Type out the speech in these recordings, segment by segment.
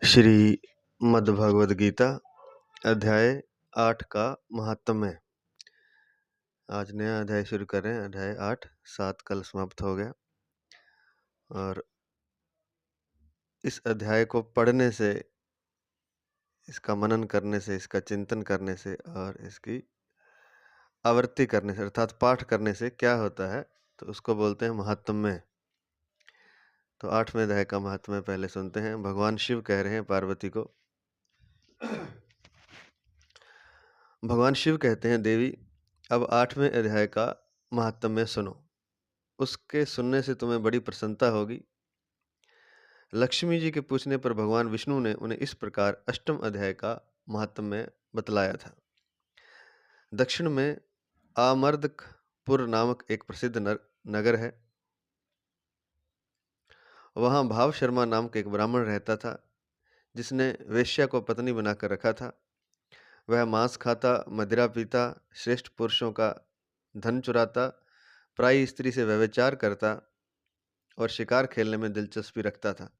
श्रीमद्भगवद गीता अध्याय 8 का महात्म्य। आज नया अध्याय शुरू कर रहे हैं। अध्याय 8 7 कल समाप्त हो गया और इस अध्याय को पढ़ने से, इसका मनन करने से, इसका चिंतन करने से और इसकी आवृत्ति करने से अर्थात पाठ करने से क्या होता है तो उसको बोलते हैं महात्म्य। तो 8वें अध्याय का महात्म्य पहले सुनते हैं। भगवान शिव कह रहे हैं पार्वती को। भगवान शिव कहते हैं, देवी अब 8वें अध्याय का महात्म्य सुनो। उसके सुनने से तुम्हें बड़ी प्रसन्नता होगी। लक्ष्मी जी के पूछने पर भगवान विष्णु ने उन्हें इस प्रकार 8वें अध्याय का महात्म्य बतलाया था। दक्षिण में आमर्दकपुर नामक एक प्रसिद्ध नगर है। वहाँ भाव शर्मा नामक एक ब्राह्मण रहता था, जिसने वेश्या को पत्नी बनाकर रखा था। वह मांस खाता, मदिरा पीता, श्रेष्ठ पुरुषों का धन चुराता, प्रायः स्त्री से व्यभिचार करता और शिकार खेलने में दिलचस्पी रखता था।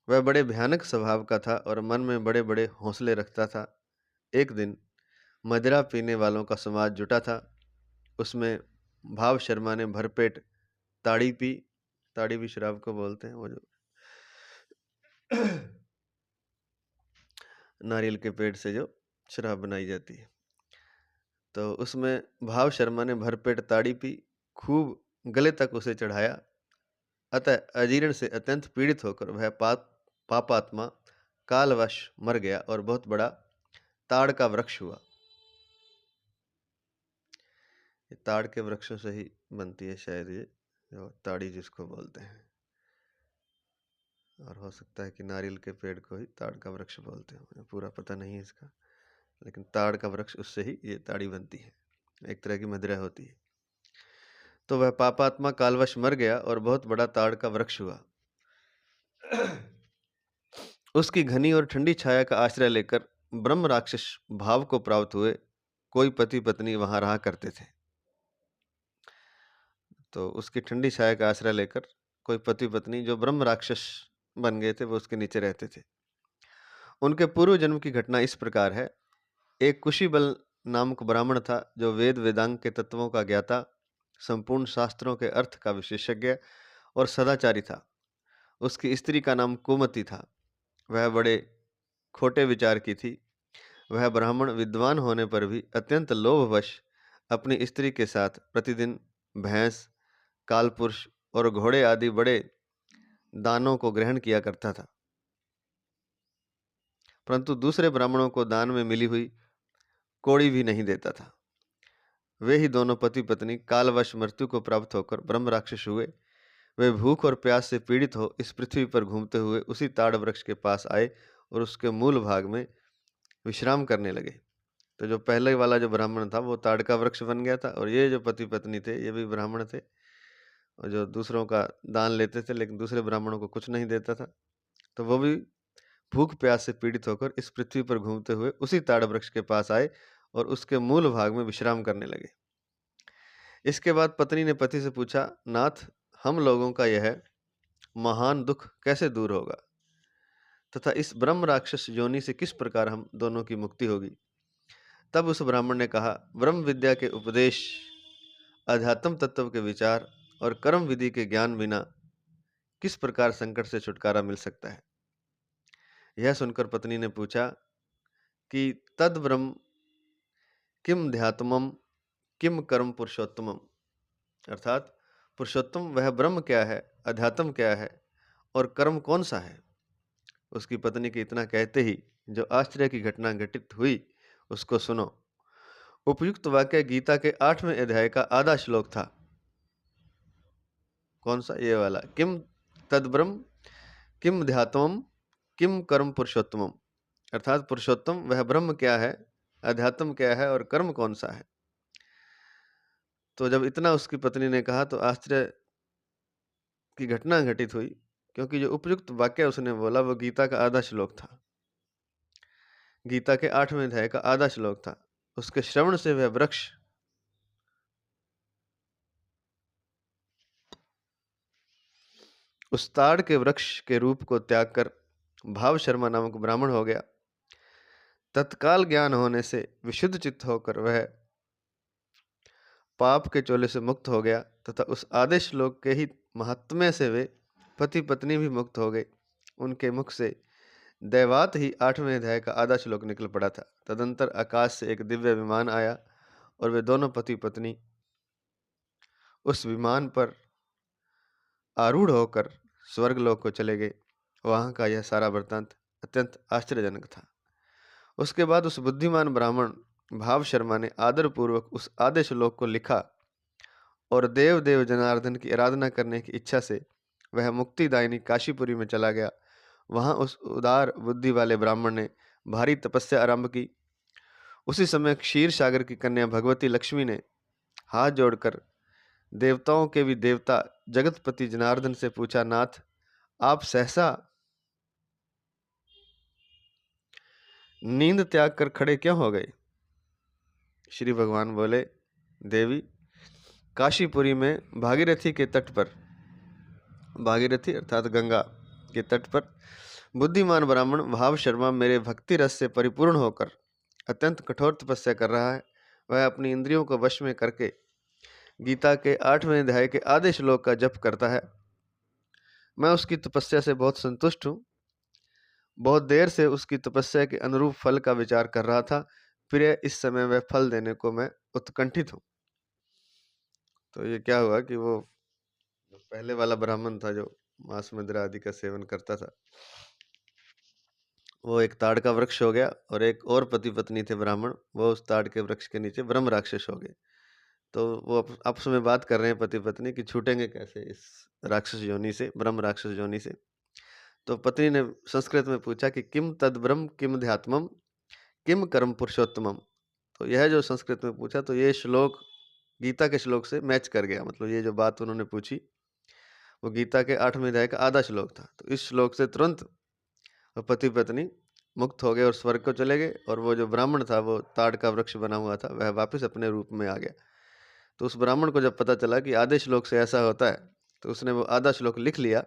वह बड़े भयानक स्वभाव का था और मन में बड़े बड़े हौसले रखता था। एक दिन मदिरा पीने वालों का समाज जुटा था। उसमें भाव शर्मा ने भरपेट ताड़ी पी। ताड़ी भी शराब को बोलते हैं, वो जो नारियल के पेड़ से जो शराब बनाई जाती है। तो उसमें भाव शर्मा ने भरपेट ताड़ी पी, खूब गले तक उसे चढ़ाया। अतः अजीर्ण से अत्यंत पीड़ित होकर वह पापात्मा कालवश मर गया और बहुत बड़ा ताड़ का वृक्ष हुआ। ये ताड़ के वृक्षों से ही बनती है शायद ये जो ताड़ी जिसको बोलते हैं, और हो सकता है कि नारियल के पेड़ को ही ताड़ का वृक्ष बोलते हैं। मुझे पूरा पता नहीं है इसका, लेकिन ताड़ का वृक्ष उससे ही ये ताड़ी बनती है, एक तरह की मदिरा होती है। तो वह पापात्मा कालवश मर गया और बहुत बड़ा ताड़ का वृक्ष हुआ। उसकी घनी और ठंडी छाया का आश्रय लेकर ब्रह्म राक्षस भाव को प्राप्त हुए कोई पति पत्नी वहां रहा करते थे। तो उसकी ठंडी छाया का आश्रय लेकर कोई पति पत्नी जो ब्रह्म राक्षस बन गए थे वो उसके नीचे रहते थे। उनके पूर्व जन्म की घटना इस प्रकार है। एक कुशीबल नामक ब्राह्मण था जो वेद वेदांग के तत्वों का ज्ञाता, संपूर्ण शास्त्रों के अर्थ का विशेषज्ञ और सदाचारी था। उसकी स्त्री का नाम कुमति था। वह बड़े खोटे विचार की थी। वह ब्राह्मण विद्वान होने पर भी अत्यंत लोभवश अपनी स्त्री के साथ प्रतिदिन भैंस, कालपुरुष और घोड़े आदि बड़े दानों को ग्रहण किया करता था, परंतु दूसरे ब्राह्मणों को दान में मिली हुई कौड़ी भी नहीं देता था। वे ही दोनों पति पत्नी कालवश मृत्यु को प्राप्त होकर ब्रह्म राक्षस हुए। वे भूख और प्यास से पीड़ित हो इस पृथ्वी पर घूमते हुए उसी ताड़ वृक्ष के पास आए और उसके मूल भाग में विश्राम करने लगे। तो जो पहले वाला जो ब्राह्मण था वो ताड़ का वृक्ष बन गया था, और ये जो पति पत्नी थे ये भी ब्राह्मण थे, और जो दूसरों का दान लेते थे लेकिन दूसरे ब्राह्मणों को कुछ नहीं देता था। तो वो भी भूख प्यास से पीड़ित होकर इस पृथ्वी पर घूमते हुए उसी ताड़ वृक्ष के पास आए और उसके मूल भाग में विश्राम करने लगे। इसके बाद पत्नी ने पति से पूछा, नाथ, हम लोगों का यह महान दुख कैसे दूर होगा तथा इस ब्रह्म राक्षस योनि से किस प्रकार हम दोनों की मुक्ति होगी? तब उस ब्राह्मण ने कहा, ब्रह्म विद्या के उपदेश, अध्यात्म तत्व के विचार और कर्म विधि के ज्ञान बिना किस प्रकार संकट से छुटकारा मिल सकता है? यह सुनकर पत्नी ने पूछा कि तद ब्रह्म किम ध्यात्मम किम कर्म पुरुषोत्तमम, अर्थात पुरुषोत्तम वह ब्रह्म क्या है, अध्यात्म क्या है और कर्म कौन सा है? उसकी पत्नी के इतना कहते ही जो आश्चर्य की घटना घटित हुई उसको सुनो। उपयुक्त वाक्य गीता के 8वें अध्याय का आधा श्लोक था। कौन सा? ये वाला, किम तद ब्रह्म किम ध्यात्मम किम कर्म पुरुषोत्तमम, अर्थात पुरुषोत्तम वह ब्रह्म क्या है, अध्यात्म क्या है और कर्म कौन सा है? तो जब इतना उसकी पत्नी ने कहा तो आश्चर्य की घटना घटित हुई, क्योंकि जो उपयुक्त वाक्य उसने बोला वो गीता का आधा श्लोक था। गीता के 8वें अध्याय का आधा श्लोक था। उसके श्रवण से वह वृक्ष उस ताड़ के वृक्ष के रूप को त्याग कर भाव शर्मा नामक ब्राह्मण हो गया। तत्काल ज्ञान होने से विशुद्ध चित्त होकर वह पाप के चोले से मुक्त हो गया तथा उस आदेश श्लोक के ही महात्म्य से वे पति पत्नी भी मुक्त हो गए। उनके मुख से दैवात ही 8वें अध्याय का आधा श्लोक निकल पड़ा था। तदंतर आकाश से एक दिव्य विमान आया और वे दोनों पति पत्नी उस विमान पर आरूढ़ होकर स्वर्गलोक को चले गए। वहां का यह सारा वृत्तांत अत्यंत आश्चर्यजनक था। उसके बाद उस बुद्धिमान ब्राह्मण भाव शर्मा ने आदरपूर्वक उस आधे श्लोक को लिखा और देव देव जनार्दन की आराधना करने की इच्छा से वह मुक्तिदायिनी काशीपुरी में चला गया। वहां उस उदार बुद्धि वाले ब्राह्मण ने भारी तपस्या आरंभ की। उसी समय क्षीर सागर की कन्या भगवती लक्ष्मी ने हाथ जोड़कर देवताओं के भी देवता जगतपति जनार्दन से पूछा, नाथ आप सहसा नींद त्याग कर खड़े क्यों हो गए? श्री भगवान बोले, देवी काशीपुरी में भागीरथी के तट पर, भागीरथी अर्थात गंगा के तट पर बुद्धिमान ब्राह्मण भाव शर्मा मेरे भक्ति रस से परिपूर्ण होकर अत्यंत कठोर तपस्या कर रहा है। वह अपनी इंद्रियों को वश में करके गीता के 8वें अध्याय के आधे श्लोक का जप करता है। मैं उसकी तपस्या से बहुत संतुष्ट हूँ। बहुत देर से उसकी तपस्या के अनुरूप फल का विचार कर रहा था। फिर इस समय वह फल देने को मैं उत्कंठित हूँ। तो ये क्या हुआ कि वो पहले वाला ब्राह्मण था जो मांस मदिरा आदि का सेवन करता था, वो एक ताड़ का वृक्ष हो गया और एक और पति पत्नी थे ब्राह्मण, वो उस ताड़ के वृक्ष के नीचे ब्रह्म राक्षस हो गए। तो वो आपस में बात कर रहे हैं पति पत्नी कि छूटेंगे कैसे इस राक्षस योनि से, ब्रह्म राक्षस योनि से। तो पत्नी ने संस्कृत में पूछा कि किम तद ब्रह्म किम ध्यात्मम किम कर्म पुरुषोत्तमम। तो यह जो संस्कृत में पूछा तो ये श्लोक गीता के श्लोक से मैच कर गया। मतलब ये जो बात उन्होंने पूछी वो गीता के 8वें अध्याय का आधा श्लोक था। तो इस श्लोक से तुरंत पति पत्नी मुक्त हो गए और स्वर्ग को चले गए। और वो जो ब्राह्मण था वो ताड़ का वृक्ष बना हुआ था, वह वापस अपने रूप में आ गया। तो उस ब्राह्मण को जब पता चला कि आधे श्लोक से ऐसा होता है तो उसने वो आधा श्लोक लिख लिया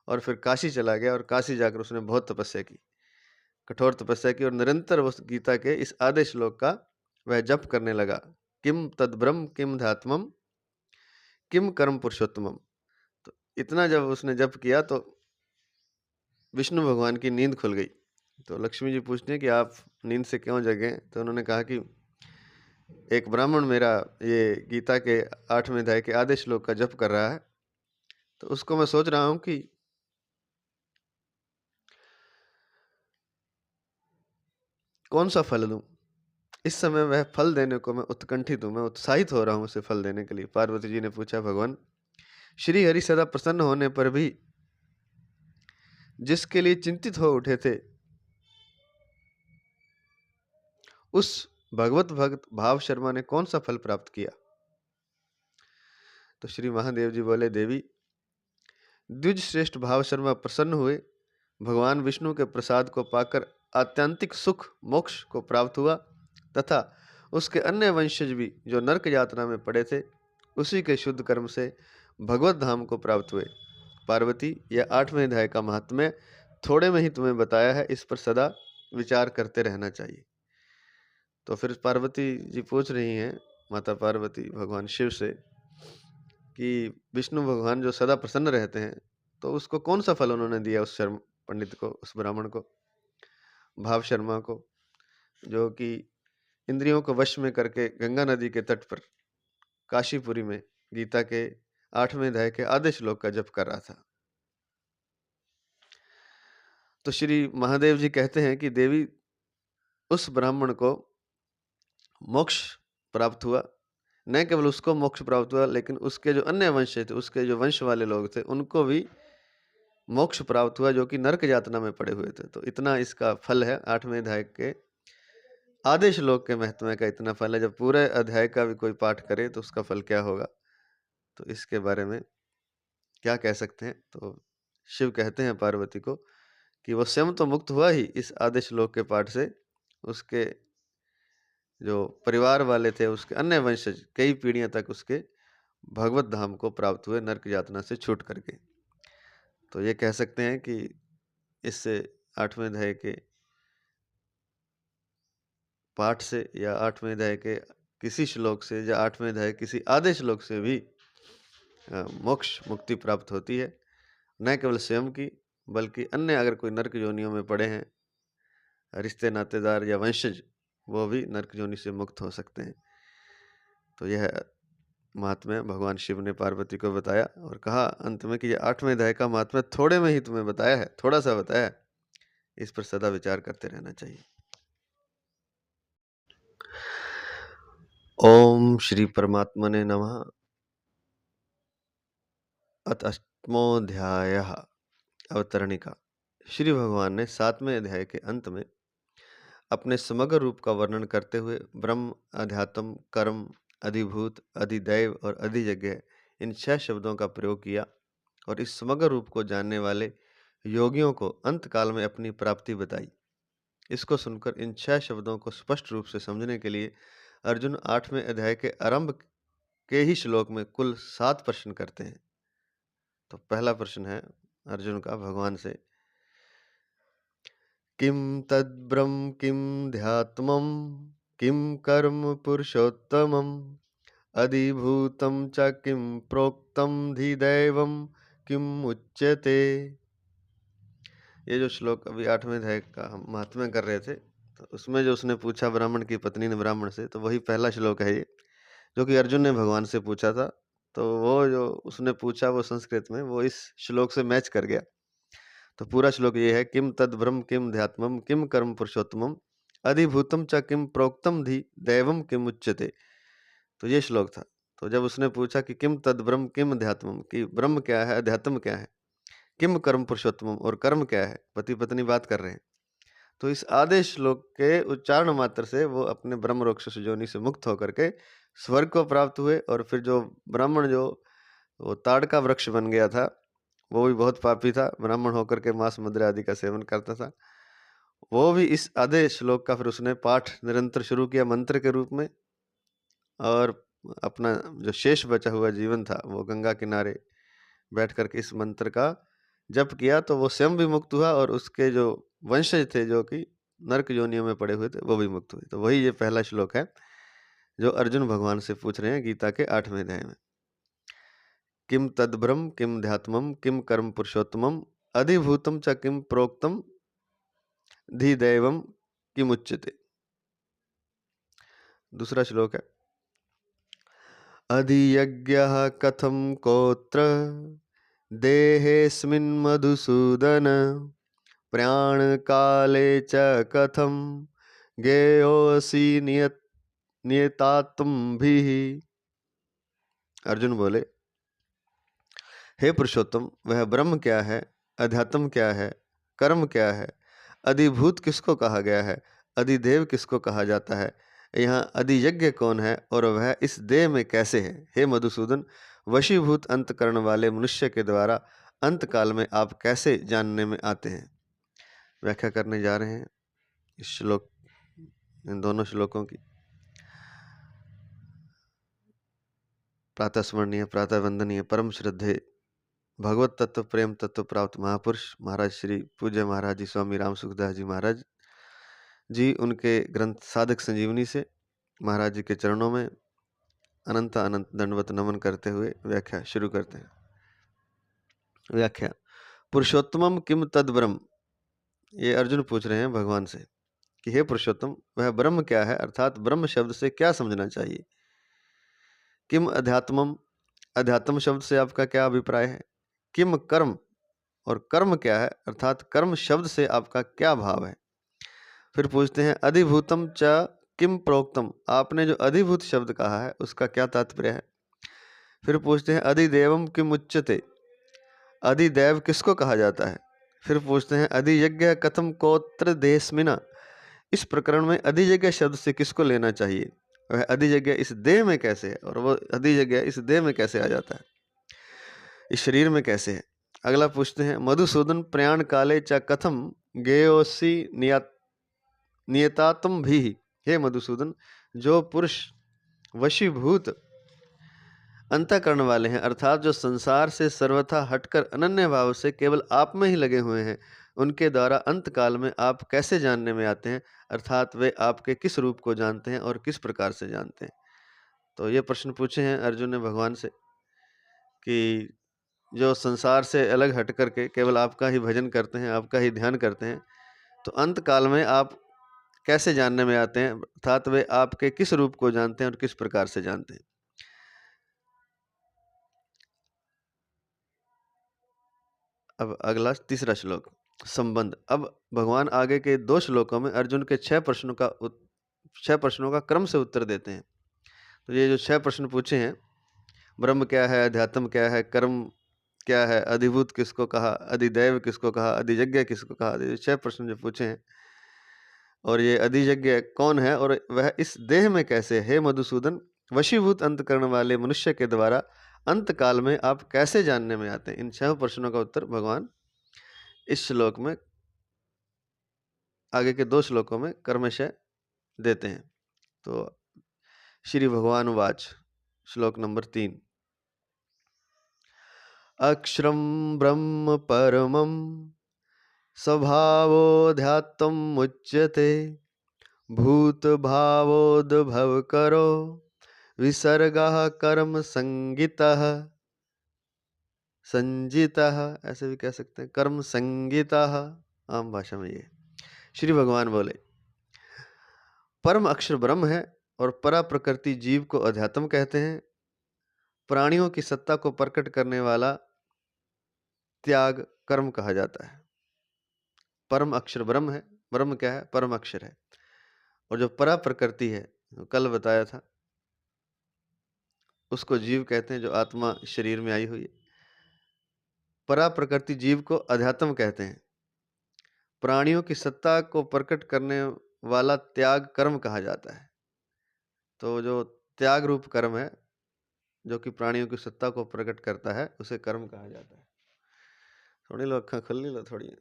और फिर काशी चला गया और काशी जाकर उसने बहुत तपस्या की, कठोर तपस्या की और निरंतर उस गीता के इस आधे श्लोक का वह जप करने लगा, किम तद ब्रह्म किम ध्यात्मम किम कर्म पुरुषोत्तमम। तो इतना जब उसने जप किया तो विष्णु भगवान की नींद खुल गई। तो लक्ष्मी जी पूछते हैं कि आप नींद से क्यों जगे? तो उन्होंने कहा कि एक ब्राह्मण मेरा ये गीता के 8वें अध्याय के आधे श्लोक का जप कर रहा है, तो उसको मैं सोच रहा हूं कि कौन सा फल दूं। इस समय वह फल देने को मैं उत्कंठित हूं, मैं उत्साहित हो रहा हूं उसे फल देने के लिए। पार्वती जी ने पूछा, भगवान श्री हरि सदा प्रसन्न होने पर भी जिसके लिए चिंतित हो उठे थे उस भगवत भक्त भाव शर्मा ने कौन सा फल प्राप्त किया? तो श्री महादेव जी बोले, देवी द्विज श्रेष्ठ भाव शर्मा प्रसन्न हुए, भगवान विष्णु के प्रसाद को पाकर आत्यंतिक सुख मोक्ष को प्राप्त हुआ तथा उसके अन्य वंशज भी जो नरक यातना में पड़े थे उसी के शुद्ध कर्म से भगवत धाम को प्राप्त हुए। पार्वती, यह 8वें अध्याय का महात्म्य थोड़े में ही तुम्हें बताया है, इस पर सदा विचार करते रहना चाहिए। तो फिर पार्वती जी पूछ रही हैं, माता पार्वती भगवान शिव से, कि विष्णु भगवान जो सदा प्रसन्न रहते हैं तो उसको कौन सा फल उन्होंने दिया उस शर्म पंडित को, उस ब्राह्मण को, भाव शर्मा को, जो कि इंद्रियों को वश में करके गंगा नदी के तट पर काशीपुरी में गीता के 8वें अध्याय के आधे श्लोक का जप कर रहा था। तो श्री महादेव जी कहते हैं कि देवी उस ब्राह्मण को मोक्ष प्राप्त हुआ। न केवल उसको मोक्ष प्राप्त हुआ लेकिन उसके जो अन्य वंश थे, उसके जो वंश वाले लोग थे, उनको भी मोक्ष प्राप्त हुआ जो कि नरक यातना में पड़े हुए थे। तो इतना इसका फल है। 8वें अध्याय के आधे श्लोक के महत्व का इतना फल है। जब पूरे अध्याय का भी कोई पाठ करे तो उसका फल क्या होगा, तो इसके बारे में क्या कह सकते हैं? तो शिव कहते हैं पार्वती को कि वो स्वयं तो मुक्त हुआ ही इस आधे श्लोक के पाठ से, उसके जो परिवार वाले थे, उसके अन्य वंशज कई पीढ़ियां तक उसके भगवत धाम को प्राप्त हुए नरक यातना से छूट करके। तो ये कह सकते हैं कि इससे 8वें अध्याय के पाठ से या 8वें अध्याय के किसी श्लोक से या 8वें अध्याय किसी आधे श्लोक से भी मोक्ष मुक्ति प्राप्त होती है। न केवल स्वयं की बल्कि अन्य अगर कोई नरक योनियों में पड़े हैं रिश्ते नातेदार या वंशज, वो भी नरक योनि से मुक्त हो सकते हैं। तो यह महात्म्य भगवान शिव ने पार्वती को बताया और कहा अंत में कि ये 8वें अध्याय का महात्म्य थोड़े में ही तुम्हें बताया है, थोड़ा सा बताया है, इस पर सदा विचार करते रहना चाहिए। ओम श्री परमात्मने नमः। अथ 8वां अवतरणिका। श्री भगवान ने 7वें अध्याय के अंत में अपने समग्र रूप का वर्णन करते हुए ब्रह्म, अध्यात्म, कर्म, अधिभूत, अधिदैव और अधियज्ञ इन 6 शब्दों का प्रयोग किया और इस समग्र रूप को जानने वाले योगियों को अंत काल में अपनी प्राप्ति बताई। इसको सुनकर इन 6 शब्दों को स्पष्ट रूप से समझने के लिए अर्जुन 8वें अध्याय के आरंभ के ही श्लोक में कुल 7 प्रश्न करते हैं। तो पहला प्रश्न है अर्जुन का भगवान से, किम तद्ब्रह्म किम ध्यात्मम किम कर्म पुरुषोत्तमम अधिभूतं च किम प्रोक्तं धिदैवं किम उच्यते। ये जो श्लोक अभी 8वें अध्याय का हम महात्म्य कर रहे थे, तो उसमें जो उसने पूछा ब्राह्मण की पत्नी ने ब्राह्मण से, तो वही पहला श्लोक है ये, जो कि अर्जुन ने भगवान से पूछा था। तो वो जो उसने पूछा वो संस्कृत में वो इस श्लोक से मैच कर गया। तो पूरा श्लोक ये है, किम तद ब्रह्म किम ध्यात्मम किम कर्म पुरुषोत्तमम अधिभूतम च किम प्रोक्तम धी दैवम किम उच्यते। तो ये श्लोक था। तो जब उसने पूछा कि किम तद ब्रह्म किम अध्यात्मम, कि ब्रह्म क्या है, अध्यात्म क्या है, किम कर्म पुरुषोत्तमम और कर्म क्या है, पति पत्नी बात कर रहे हैं। तो इस आधे श्लोक के उच्चारण मात्र से वो अपने ब्रह्म राक्षस योनि से मुक्त होकर के स्वर्ग को प्राप्त हुए। और फिर जो ब्राह्मण जो वो ताड़ का वृक्ष बन गया था, वो भी बहुत पापी था, ब्राह्मण होकर के मांस मदिरा आदि का सेवन करता था, वो भी इस आधे श्लोक का फिर उसने पाठ निरंतर शुरू किया मंत्र के रूप में। और अपना जो शेष बचा हुआ जीवन था वो गंगा किनारे बैठ करके इस मंत्र का जप किया। तो वो स्वयं भी मुक्त हुआ और उसके जो वंशज थे जो कि नरक योनियों में पड़े हुए थे वो भी मुक्त हुए। तो वही ये पहला श्लोक है जो अर्जुन भगवान से पूछ रहे हैं गीता के 8वें अध्याय में। किम तद्ब्रह्म किम ध्यात्मम किम कर्म पुरुषोत्तमम अधिभूतम च किम प्रोक्तम धिदैवम किम उच्यते। दूसरा श्लोक है, अधियज्ञः कथं कोत्र देहेऽस्मिन् मधुसूदन प्राणकाले च कथं ज्ञेयोऽसि नियतात्मभिः। अर्जुन बोले, हे पुरुषोत्तम, वह ब्रह्म क्या है, अध्यात्म क्या है, कर्म क्या है, अधिभूत किसको कहा गया है, अधिदेव किसको कहा जाता है, यहाँ अधियज्ञ कौन है और वह इस देह में कैसे है। हे मधुसूदन, वशीभूत अंतकरण वाले मनुष्य के द्वारा अंत काल में आप कैसे जानने में आते हैं। व्याख्या करने जा रहे हैं इस श्लोक, इन दोनों श्लोकों की। प्रातः स्मरणीय, प्रातः वंदनीय, परम श्रद्धेय भगवत तत्व प्रेम तत्व प्राप्त महापुरुष महाराज श्री पूज्य महाराज जी स्वामी राम सुखदास जी महाराज जी, उनके ग्रंथ साधक संजीवनी से महाराज जी के चरणों में अनंत अनंत दंडवत नमन करते हुए व्याख्या शुरू करते हैं। व्याख्या, पुरुषोत्तमम किम तद ब्रह्म। ये अर्जुन पूछ रहे हैं भगवान से कि हे पुरुषोत्तम, वह ब्रह्म क्या है, अर्थात ब्रह्म शब्द से क्या समझना चाहिए। किम अध्यात्मम, अध्यात्म शब्द से आपका क्या अभिप्राय है। किम कर्म, और कर्म क्या है, अर्थात कर्म शब्द से आपका क्या भाव है। फिर पूछते हैं अधिभूतम च किम प्रोक्तम, आपने जो अधिभूत शब्द कहा है उसका क्या तात्पर्य है। फिर पूछते हैं अधिदेवम किम उच्यते, अधिदेव किसको कहा जाता है। फिर पूछते हैं अधियज्ञ कथम कोत्र देशमिना, इस प्रकरण में अधियज्ञ शब्द से किसको लेना चाहिए, वह अधियज्ञ इस देह में कैसे है, और वो अधियज्ञ इस देह में कैसे आ जाता है, इस शरीर में कैसे है। अगला पूछते हैं मधुसूदन प्रयाण काले च कथम गेयोसी नियतात्म भी। हे मधुसूदन, जो पुरुष वशीभूत अंतःकरण वाले हैं, अर्थात जो संसार से सर्वथा हटकर अनन्य भाव से केवल आप में ही लगे हुए हैं, उनके द्वारा अंत काल में आप कैसे जानने में आते हैं, अर्थात वे आपके किस रूप को जानते हैं और किस प्रकार से जानते हैं। तो ये प्रश्न पूछे हैं अर्जुन ने भगवान से कि जो संसार से अलग हट करके केवल आपका ही भजन करते हैं, आपका ही ध्यान करते हैं, तो अंत काल में आप कैसे जानने में आते हैं, अर्थात वे आपके किस रूप को जानते हैं और किस प्रकार से जानते हैं। अब अगला तीसरा श्लोक संबंध। अब भगवान आगे के 2 श्लोकों में अर्जुन के 6 प्रश्नों का क्रम से उत्तर देते हैं। तो ये जो 6 प्रश्न पूछे हैं, ब्रह्म क्या है, अध्यात्म क्या है, कर्म क्या है, अधिभूत किसको कहा, अधिदैव किसको कहा, अधियज्ञ किसको कहा, ये 6 प्रश्न जो पूछे हैं। और ये अधियज्ञ कौन है और वह इस देह में कैसे है, मधुसूदन वशीभूत अंतकरण वाले मनुष्य के द्वारा अंत काल में आप कैसे जानने में आते हैं। इन 6 प्रश्नों का उत्तर भगवान इस श्लोक में, आगे के 2 श्लोकों में क्रमशः देते हैं। तो श्री भगवान वाच, श्लोक नंबर 3। अक्षरं ब्रह्म परमं स्वभावोऽध्यात्मम् उच्यते भूत भावोद्भव करो विसर्गः कर्म संगितः संजितः, ऐसे भी कह सकते हैं, कर्म संगितः, आम भाषा में ये। श्री भगवान बोले, परम अक्षर ब्रह्म है और परा प्रकृति जीव को अध्यात्म कहते हैं। प्राणियों की सत्ता को प्रकट करने वाला त्याग कर्म कहा जाता है। परम अक्षर ब्रह्म है। ब्रह्म क्या है? परम अक्षर है। और जो परा प्रकृति है, कल बताया था, उसको जीव कहते हैं, जो आत्मा शरीर में आई हुई है। परा प्रकृति जीव को अध्यात्म कहते हैं। प्राणियों की सत्ता को प्रकट करने वाला त्याग कर्म कहा जाता है। तो जो त्याग रूप कर्म है, जो कि प्राणियों की सत्ता को प्रकट करता है, उसे कर्म कहा जाता है। थोड़ी लो अखा खुल लो थोड़ी।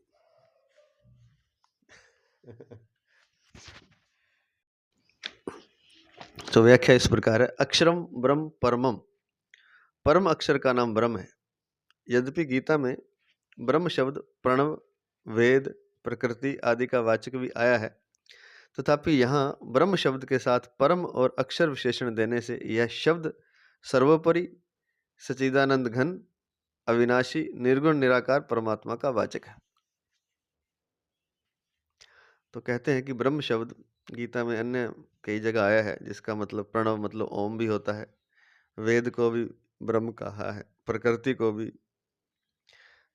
तो व्याख्या इस प्रकार है, अक्षरम ब्रह्म परमम, परम अक्षर का नाम ब्रह्म है। यद्यपि गीता में ब्रह्म शब्द प्रणव, वेद, प्रकृति आदि का वाचक भी आया है, तथापि यहाँ ब्रह्म शब्द के साथ परम और अक्षर विशेषण देने से यह शब्द सर्वोपरि, सच्चिदानंद घन, अविनाशी, निर्गुण निराकार परमात्मा का वाचक है। तो कहते हैं कि ब्रह्म शब्द गीता में अन्य कई जगह आया है, जिसका मतलब प्रणव मतलब ओम भी होता है, वेद को भी ब्रह्म कहा है, प्रकृति को भी,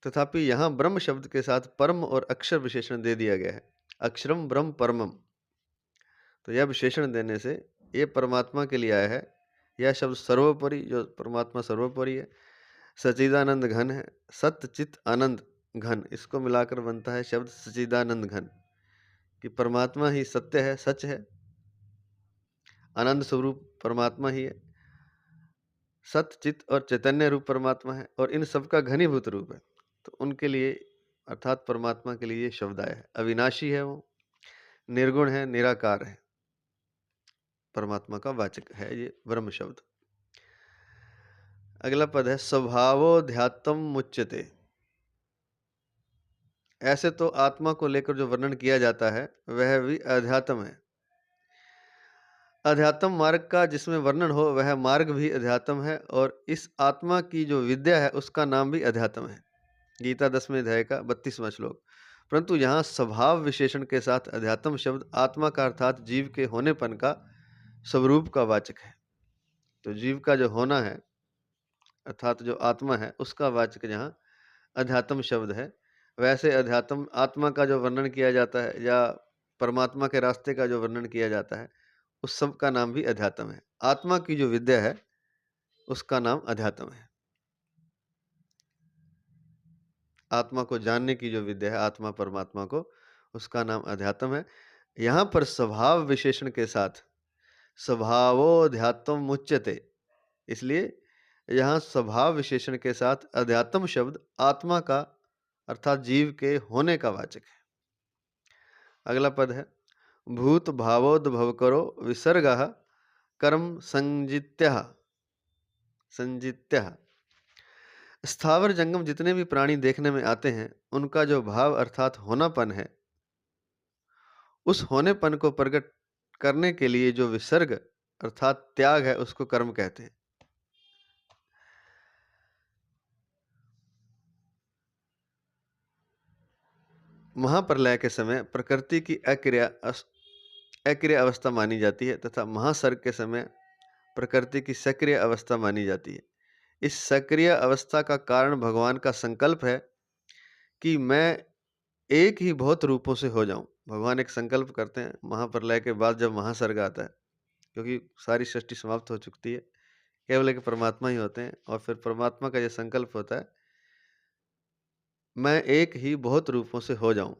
तथापि यहाँ ब्रह्म शब्द के साथ परम और अक्षर विशेषण दे दिया गया है। अक्षरम ब्रह्म परमम, तो यह विशेषण देने से ये परमात्मा के लिए आया है। यह शब्द सर्वोपरि, जो परमात्मा सर्वोपरि है, सच्चिदानंद घन है, सत्य चित आनंद घन, इसको मिलाकर बनता है शब्द सच्चिदानंद घन, कि परमात्मा ही सत्य है, सच है, आनंद स्वरूप परमात्मा ही है, सत्य चित और चैतन्य रूप परमात्मा है, और इन सबका घनीभूत रूप है। तो उनके लिए, अर्थात परमात्मा के लिए ये शब्द आया है। अविनाशी है वो, निर्गुण है, निराकार है, परमात्मा का वाचक है ये ब्रह्म शब्द। अगला पद है स्वभावोऽध्यात्मम् मुच्यते। ऐसे तो आत्मा को लेकर जो वर्णन किया जाता है वह भी अध्यात्म है। अध्यात्म मार्ग का जिसमें वर्णन हो वह मार्ग भी अध्यात्म है, और इस आत्मा की जो विद्या है उसका नाम भी अध्यात्म है। गीता 10वें अध्याय का 32वां श्लोक। परंतु यहाँ स्वभाव विशेषण के साथ अध्यात्म शब्द आत्मा का, अर्थात जीव के होनेपन का, स्वरूप का वाचक है। तो जीव का जो होना है, अर्थात जो आत्मा है, उसका वाचक यहाँ अध्यात्म शब्द है। वैसे अध्यात्म आत्मा का जो वर्णन किया जाता है, या परमात्मा के रास्ते का जो वर्णन किया जाता है, उस सब का नाम भी अध्यात्म है। आत्मा की जो विद्या है उसका नाम अध्यात्म है। आत्मा को जानने की जो विद्या है, आत्मा परमात्मा को, उसका नाम अध्यात्म है। यहाँ पर स्वभाव विशेषण के साथ स्वभावोऽध्यात्मम् उच्यते, इसलिए यहाँ स्वभाव विशेषण के साथ अध्यात्म शब्द आत्मा का, अर्थात जीव के होने का वाचक है। अगला पद है भूत भावोद्भव करो विसर्गः कर्म संजित्यः। संजित्यः, स्थावर जंगम जितने भी प्राणी देखने में आते हैं उनका जो भाव अर्थात होनापन है, उस होनेपन को प्रकट करने के लिए जो विसर्ग अर्थात त्याग है, उसको कर्म कहते हैं। महाप्रलय के समय प्रकृति की अक्रिय अवस्था मानी जाती है तथा महासर्ग के समय प्रकृति की सक्रिय अवस्था मानी जाती है। इस सक्रिय अवस्था का कारण भगवान का संकल्प है कि मैं एक ही बहुत रूपों से हो जाऊं। भगवान एक संकल्प करते हैं महाप्रलय के बाद, जब महासर्ग आता है, क्योंकि सारी सृष्टि समाप्त हो चुकी है, केवल एक परमात्मा ही होते हैं, और फिर परमात्मा का यह संकल्प होता है मैं एक ही बहुत रूपों से हो जाऊं।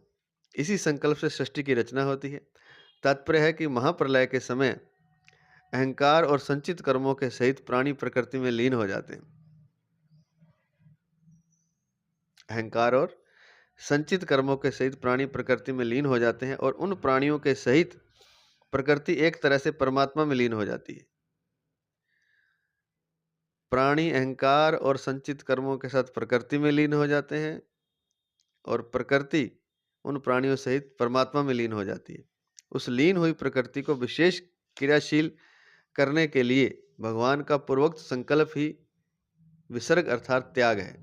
इसी संकल्प से सृष्टि की रचना होती है। तात्पर्य है कि महाप्रलय के समय अहंकार और संचित कर्मों के सहित प्राणी प्रकृति में लीन हो जाते हैं। अहंकार और संचित कर्मों के सहित प्राणी प्रकृति में लीन हो जाते हैं, और उन प्राणियों के सहित प्रकृति एक तरह से परमात्मा में लीन हो जाती है। प्राणी अहंकार और संचित कर्मों के साथ प्रकृति में लीन हो जाते हैं, और प्रकृति उन प्राणियों सहित परमात्मा में लीन हो जाती है। उस लीन हुई प्रकृति को विशेष क्रियाशील करने के लिए भगवान का पूर्वोक्त संकल्प ही विसर्ग अर्थात त्याग है।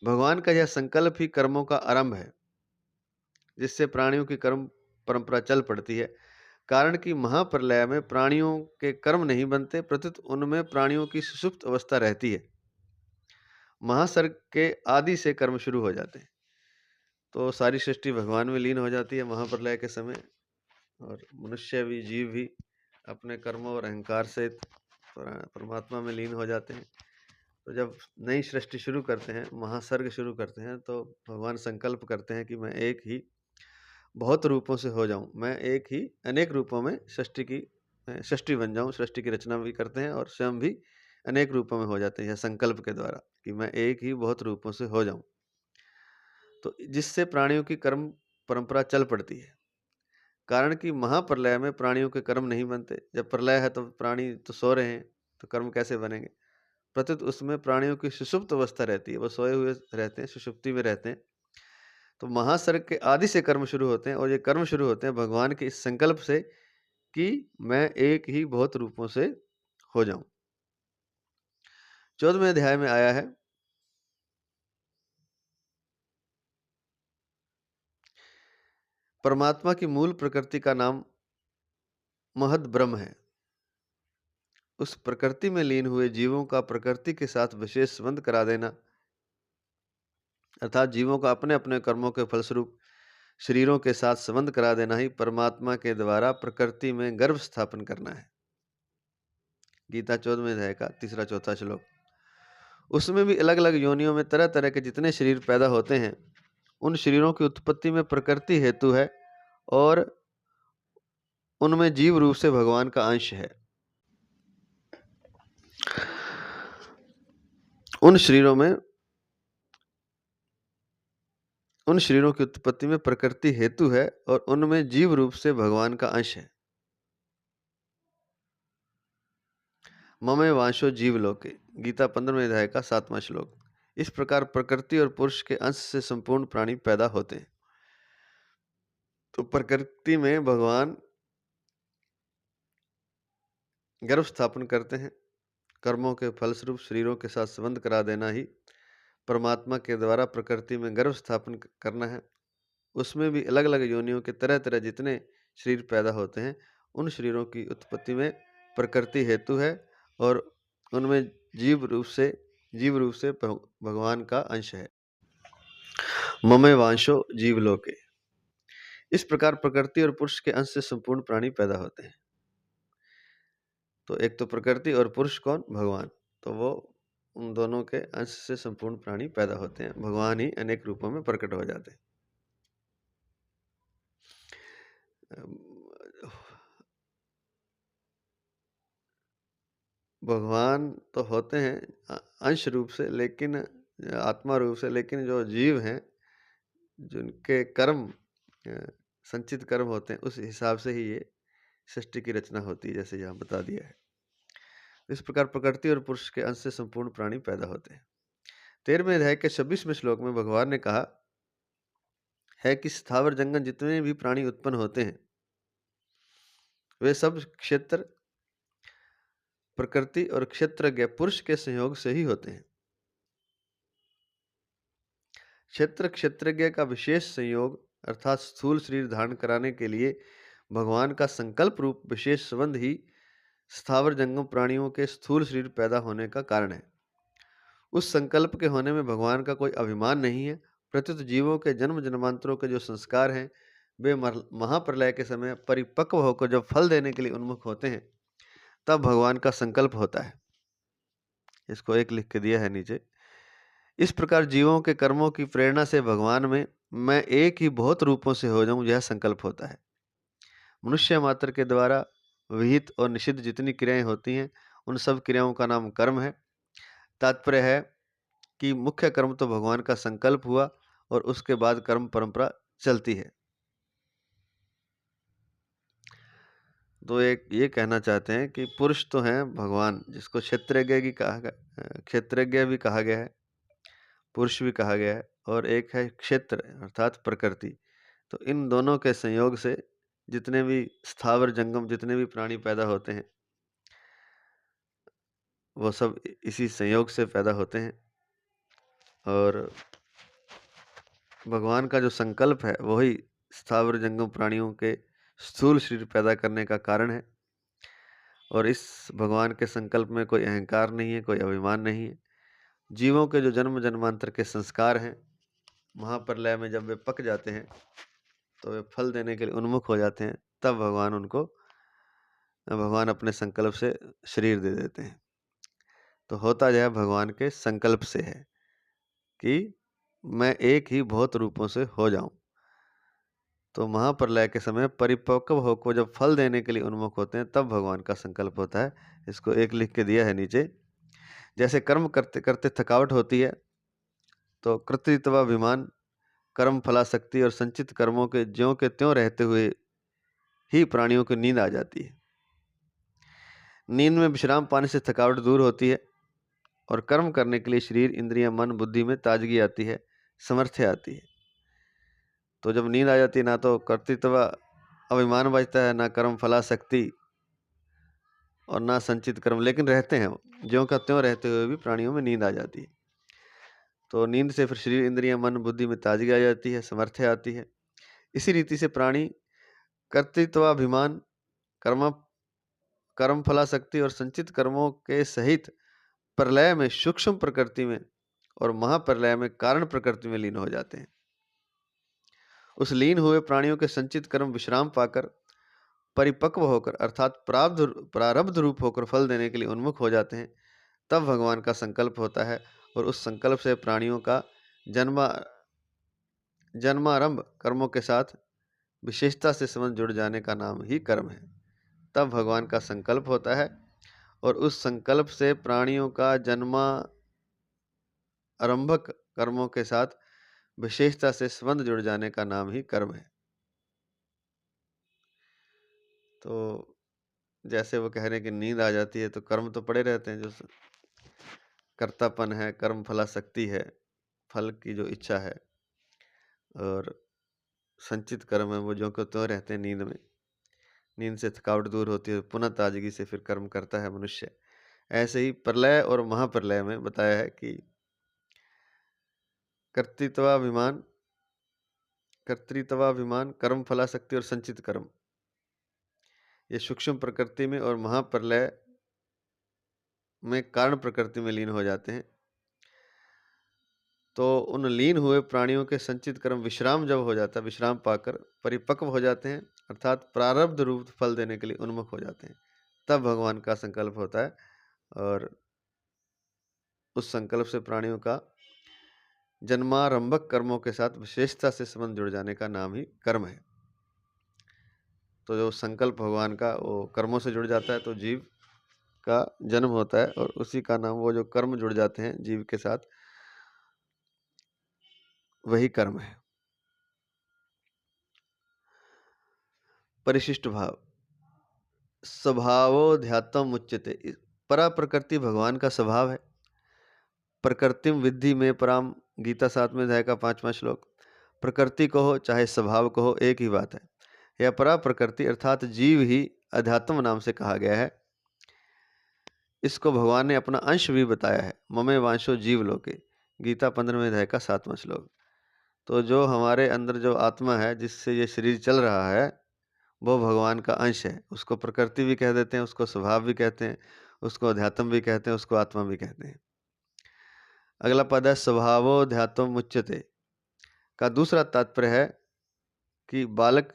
भगवान का यह संकल्प ही कर्मों का आरंभ है, जिससे प्राणियों की कर्म परंपरा चल पड़ती है। कारण कि महाप्रलय में प्राणियों के कर्म नहीं बनते, प्रत्युत उनमें प्राणियों की सुषुप्त अवस्था रहती है। महासर्ग के आदि से कर्म शुरू हो जाते हैं, तो सारी सृष्टि भगवान में लीन हो जाती है महाप्रलय के समय, और मनुष्य भी, जीव भी अपने कर्मों और अहंकार से परमात्मा में लीन हो जाते हैं। तो जब नई सृष्टि शुरू करते हैं, महासर्ग शुरू करते हैं, तो भगवान संकल्प करते हैं कि मैं एक ही बहुत रूपों से हो जाऊं, मैं एक ही अनेक रूपों में सृष्टि बन जाऊं। सृष्टि की रचना भी करते हैं और स्वयं भी अनेक रूपों में हो जाते हैं, यह संकल्प के द्वारा कि मैं एक ही बहुत रूपों से हो जाऊं। तो जिससे प्राणियों की कर्म परंपरा चल पड़ती है। कारण कि महाप्रलय में प्राणियों के कर्म नहीं बनते। जब प्रलय है तो प्राणी तो सो रहे हैं, तो कर्म कैसे बनेंगे? प्रत्युत उसमें प्राणियों की सुषुप्त अवस्था रहती है, वो सोए हुए रहते हैं, सुषुप्ति में रहते हैं। तो महासर्ग के आदि से कर्म शुरू होते हैं, और ये कर्म शुरू होते हैं भगवान के इस संकल्प से कि मैं एक ही बहुत रूपों से हो जाऊं। 14वें अध्याय में आया है, परमात्मा की मूल प्रकृति का नाम महद ब्रह्म है। उस प्रकृति में लीन हुए जीवों का प्रकृति के साथ विशेष संबंध करा देना, अर्थात जीवों का अपने अपने कर्मों के फलस्वरूप शरीरों के साथ संबंध करा देना ही परमात्मा के द्वारा प्रकृति में गर्भ स्थापन करना है। गीता 14वें अध्याय का 3-4 श्लोक। उसमें भी अलग अलग योनियों में तरह तरह के जितने शरीर पैदा होते हैं, उन शरीरों की उत्पत्ति में प्रकृति हेतु है, और उनमें जीव रूप से भगवान का अंश है। उन शरीरों की उत्पत्ति में प्रकृति हेतु है, और उनमें जीव रूप से भगवान का अंश है। ममे वांशो जीव लोके, गीता 15वें अध्याय का 7वां श्लोक। इस प्रकार प्रकृति और पुरुष के अंश से संपूर्ण प्राणी पैदा होते हैं। तो प्रकृति में भगवान गर्भ स्थापन करते हैं। कर्मों के फलस्वरूप शरीरों के साथ संबंध करा देना ही परमात्मा के द्वारा प्रकृति में गर्भ स्थापन करना है। उसमें भी अलग अलग योनियों के तरह तरह जितने शरीर पैदा होते हैं, उन शरीरों की उत्पत्ति में प्रकृति हेतु है, और उनमें जीव रूप से भगवान का अंश है। ममे वांशो जीवलोके। इस प्रकार प्रकृति और पुरुष के अंश से संपूर्ण प्राणी पैदा होते हैं। तो एक तो प्रकृति और पुरुष कौन? भगवान। तो वो उन दोनों के अंश से संपूर्ण प्राणी पैदा होते हैं। भगवान ही अनेक रूपों में प्रकट हो जाते हैं। भगवान तो होते हैं अंश रूप से, लेकिन आत्मा रूप से, लेकिन जो जीव हैं, जिनके कर्म संचित कर्म होते हैं, उस हिसाब से ही ये सृष्टि की रचना होती है, जैसे यहाँ बता दिया है। इस प्रकार प्रकृति और पुरुष के अंश से संपूर्ण प्राणी पैदा होते हैं। 13वें अध्याय के 26वें श्लोक में भगवान ने कहा है कि स्थावर जंगम जितने भी प्राणी उत्पन्न होते हैं वे सब क्षेत्र प्रकृति और क्षेत्रज्ञ पुरुष के संयोग से ही होते हैं। क्षेत्र क्षेत्रज्ञ का विशेष संयोग अर्थात स्थूल शरीर धारण कराने के लिए भगवान का संकल्प रूप विशेष संबंध ही स्थावर जंगम प्राणियों के स्थूल शरीर पैदा होने का कारण है। उस संकल्प के होने में भगवान का कोई अभिमान नहीं है, प्रत्युत जीवों के जन्म जन्मांतरों के जो संस्कार हैं वे महाप्रलय के समय परिपक्व होकर जब फल देने के लिए उन्मुख होते हैं तब भगवान का संकल्प होता है। इसको एक लिख के दिया है नीचे। इस प्रकार जीवों के कर्मों की प्रेरणा से भगवान में मैं एक ही बहुत रूपों से हो जाऊं यह संकल्प होता है। मनुष्य मात्र के द्वारा विहित और निषिद्ध जितनी क्रियाएं होती हैं उन सब क्रियाओं का नाम कर्म है। तात्पर्य है कि मुख्य कर्म तो भगवान का संकल्प हुआ और उसके बाद कर्म परंपरा चलती है। तो एक ये कहना चाहते हैं कि पुरुष तो हैं भगवान, जिसको क्षेत्रज्ञ भी कहा गया है, पुरुष भी कहा गया है, और एक है क्षेत्र अर्थात प्रकृति। तो इन दोनों के संयोग से जितने भी स्थावर जंगम जितने भी प्राणी पैदा होते हैं वो सब इसी संयोग से पैदा होते हैं। और भगवान का जो संकल्प है वही स्थावर जंगम प्राणियों के स्थूल शरीर पैदा करने का कारण है। और इस भगवान के संकल्प में कोई अहंकार नहीं है, कोई अभिमान नहीं है। जीवों के जो जन्म जन्मांतर के संस्कार हैं महाप्रलय में जब वे पक जाते हैं तो वे फल देने के लिए उन्मुख हो जाते हैं, तब भगवान अपने संकल्प से शरीर दे देते हैं। तो होता जो है भगवान के संकल्प से है कि मैं एक ही बहुत रूपों से हो जाऊं। तो महाप्रलय के समय परिपक्व होकर जब फल देने के लिए उन्मुख होते हैं तब भगवान का संकल्प होता है। इसको एक लिख के दिया है नीचे। जैसे कर्म करते करते थकावट होती है तो कर्तृत्वाभिमान कर्म फलाशक्ति और संचित कर्मों के ज्यों के त्यों रहते हुए ही प्राणियों को नींद आ जाती है। नींद में विश्राम पाने से थकावट दूर होती है और कर्म करने के लिए शरीर इंद्रियां मन बुद्धि में ताजगी आती है, समर्थ्य आती है। तो जब नींद आ जाती है ना तो कर्तृत्व अभिमान बचता है, ना कर्म फलाशक्ति और ना संचित कर्म, लेकिन रहते हैं ज्यों का त्यों रहते हुए भी प्राणियों में नींद आ जाती है। तो नींद से फिर शरीर इंद्रियां मन बुद्धि में ताजगी आ जाती है, समर्थ्य आती है। इसी रीति से प्राणी कर्तृत्वाभिमान कर्म फलाशक्ति और संचित कर्मों के सहित प्रलय में सूक्ष्म प्रकृति में और महाप्रलय में कारण प्रकृति में लीन हो जाते हैं। उस लीन हुए प्राणियों के संचित कर्म विश्राम पाकर परिपक्व होकर अर्थात प्रारब्ध रूप होकर फल देने के लिए उन्मुख हो जाते हैं। तब भगवान का संकल्प होता है और उस संकल्प से प्राणियों का जन्मारंभ कर्मों के साथ विशेषता से संबंध जुड़ जाने का नाम ही कर्म है। तब भगवान का संकल्प होता है और उस संकल्प से प्राणियों का जन्मारंभक कर्मों के साथ विशेषता से संबंध जुड़ जाने का नाम ही कर्म है। तो जैसे वो कह रहे हैं कि नींद आ जाती है तो कर्म तो पड़े रहते हैं, जो कर्तापन है, कर्म फलाशक्ति है, फल की जो इच्छा है, और संचित कर्म है वो जो को त्यों रहते हैं नींद में। नींद से थकावट दूर होती है, पुनः ताजगी से फिर कर्म करता है मनुष्य। ऐसे ही प्रलय और महाप्रलय में बताया है कि कर्तृत्वाभिमान कर्म फलाशक्ति और संचित कर्म ये सूक्ष्म प्रकृति में और महाप्रलय में कारण प्रकृति में लीन हो जाते हैं। तो उन लीन हुए प्राणियों के संचित कर्म विश्राम जब हो जाता है, विश्राम पाकर परिपक्व हो जाते हैं अर्थात प्रारब्ध रूप फल देने के लिए उन्मुख हो जाते हैं, तब भगवान का संकल्प होता है। और उस संकल्प से प्राणियों का जन्मारंभक कर्मों के साथ विशेषता से संबंध जुड़ जाने का नाम ही कर्म है। तो जो संकल्प भगवान का वो कर्मों से जुड़ जाता है तो जीव का जन्म होता है और उसी का नाम, वो जो कर्म जुड़ जाते हैं जीव के साथ, वही कर्म है। परिशिष्ट भाव स्वभावोध्यात्म उच्यते। परा प्रकृति भगवान का स्वभाव है। प्रकृतिम विद्धि में पराम, गीता 7वें अध्याय का 5वां श्लोक। प्रकृति को हो चाहे स्वभाव को हो, एक ही बात है। यह परा प्रकृति अर्थात जीव ही अध्यात्म नाम से कहा गया है। इसको भगवान ने अपना अंश भी बताया है। ममे वांशो जीव लोके, गीता 15वें अध्याय का 7वां श्लोक। तो जो हमारे अंदर जो आत्मा है जिससे ये शरीर चल रहा है, वो भगवान का अंश है। उसको प्रकृति भी कह देते हैं, उसको स्वभाव भी कहते हैं, उसको अध्यात्म भी कहते हैं, उसको आत्मा भी कहते हैं। अगला पद है स्वभावोध्यात्म उच्यते का दूसरा तात्पर्य है कि बालक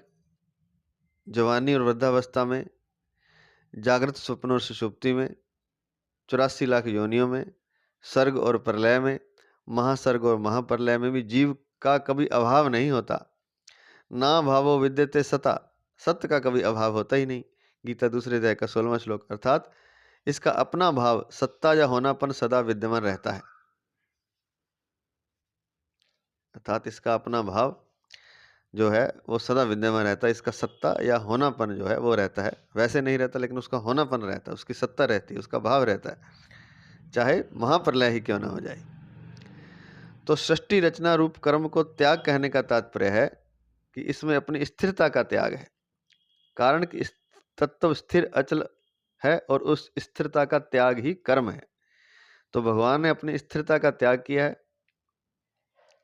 जवानी और वृद्धावस्था में, जागृत स्वप्न और सुषुप्ति में, 84 लाख योनियों में, सर्ग और प्रलय में, महासर्ग और महाप्रलय में भी जीव का कभी अभाव नहीं होता। ना भावो विद्यते सता, सत्य का कभी अभाव होता ही नहीं। गीता 2 अध्याय का 16वां श्लोक। अर्थात इसका अपना भाव, सत्ता या होनापन सदा विद्यमान रहता है। अर्थात इसका अपना भाव जो है वो सदा विद्यमान रहता है। इसका सत्ता या होनापन जो है वो रहता है। वैसे नहीं रहता, लेकिन उसका होनापन रहता है, उसकी सत्ता रहती है, उसका भाव रहता है, चाहे महाप्रलय ही क्यों ना हो जाए। तो सृष्टि रचना रूप कर्म को त्याग कहने का तात्पर्य है कि इसमें अपनी स्थिरता का त्याग है। कारण कि तत्व स्थिर अचल है और उस स्थिरता का त्याग ही कर्म है। तो भगवान ने अपनी स्थिरता का त्याग किया है,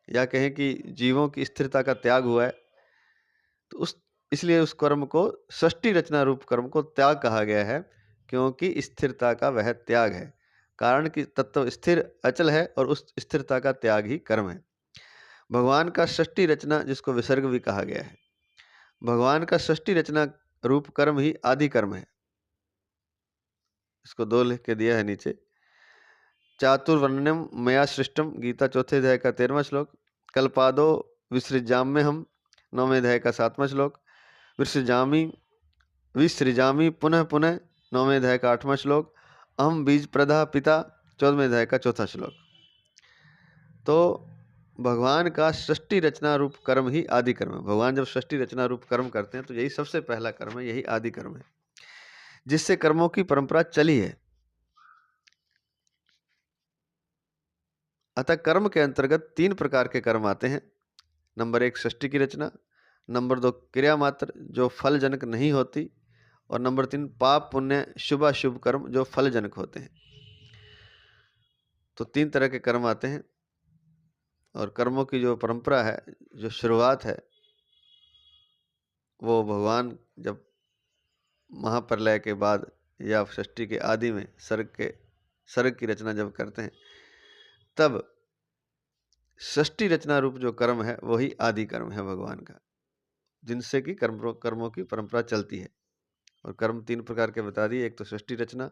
या कहें कि जीवों की स्थिरता का त्याग हुआ है। तो इसलिए उस कर्म को, सृष्टि रचना रूप कर्म को त्याग कहा गया है, क्योंकि स्थिरता का वह त्याग है। कारण कि तत्व स्थिर अचल है और उस स्थिरता का त्याग ही कर्म है। भगवान का सृष्टि रचना, जिसको विसर्ग भी कहा गया है, भगवान का सृष्टि रचना रूप कर्म ही आदि कर्म है। इसको 2 लिख के दिया है नीचे। चातुर्वर्ण्यम मया सृष्टम, गीता 4 अध्याय का 13वां श्लोक। कल्पादो विसृजाम्य हम, 9वें अध्याय का 7वां श्लोक। विसृजामी पुनः पुनः, 9वें अध्याय का 8वां श्लोक। अहम बीज प्रदा पिता, 14वें अध्याय का 4था श्लोक। तो भगवान का सृष्टि रचना रूप कर्म ही आदि कर्म है। भगवान जब सृष्टि रचना रूप कर्म करते हैं तो यही सबसे पहला कर्म है, यही आदि कर्म है, जिससे कर्मों की परंपरा चली है। अतः कर्म के अंतर्गत 3 प्रकार के कर्म आते हैं। नंबर 1 सृष्टि की रचना, नंबर 2 क्रिया मात्र जो फल जनक नहीं होती, और नंबर 3 पाप पुण्य शुभ अशुभ कर्म जो फल जनक होते हैं। तो 3 तरह के कर्म आते हैं। और कर्मों की जो परंपरा है, जो शुरुआत है, वो भगवान जब महाप्रलय के बाद या सृष्टि के आदि में सर्ग की रचना जब करते हैं, तब सृष्टि रचना रूप जो कर्म है वही आदि कर्म है भगवान का, जिनसे कि कर्मों की परंपरा चलती है। और कर्म 3 प्रकार के बता दिए। एक तो सृष्टि रचना,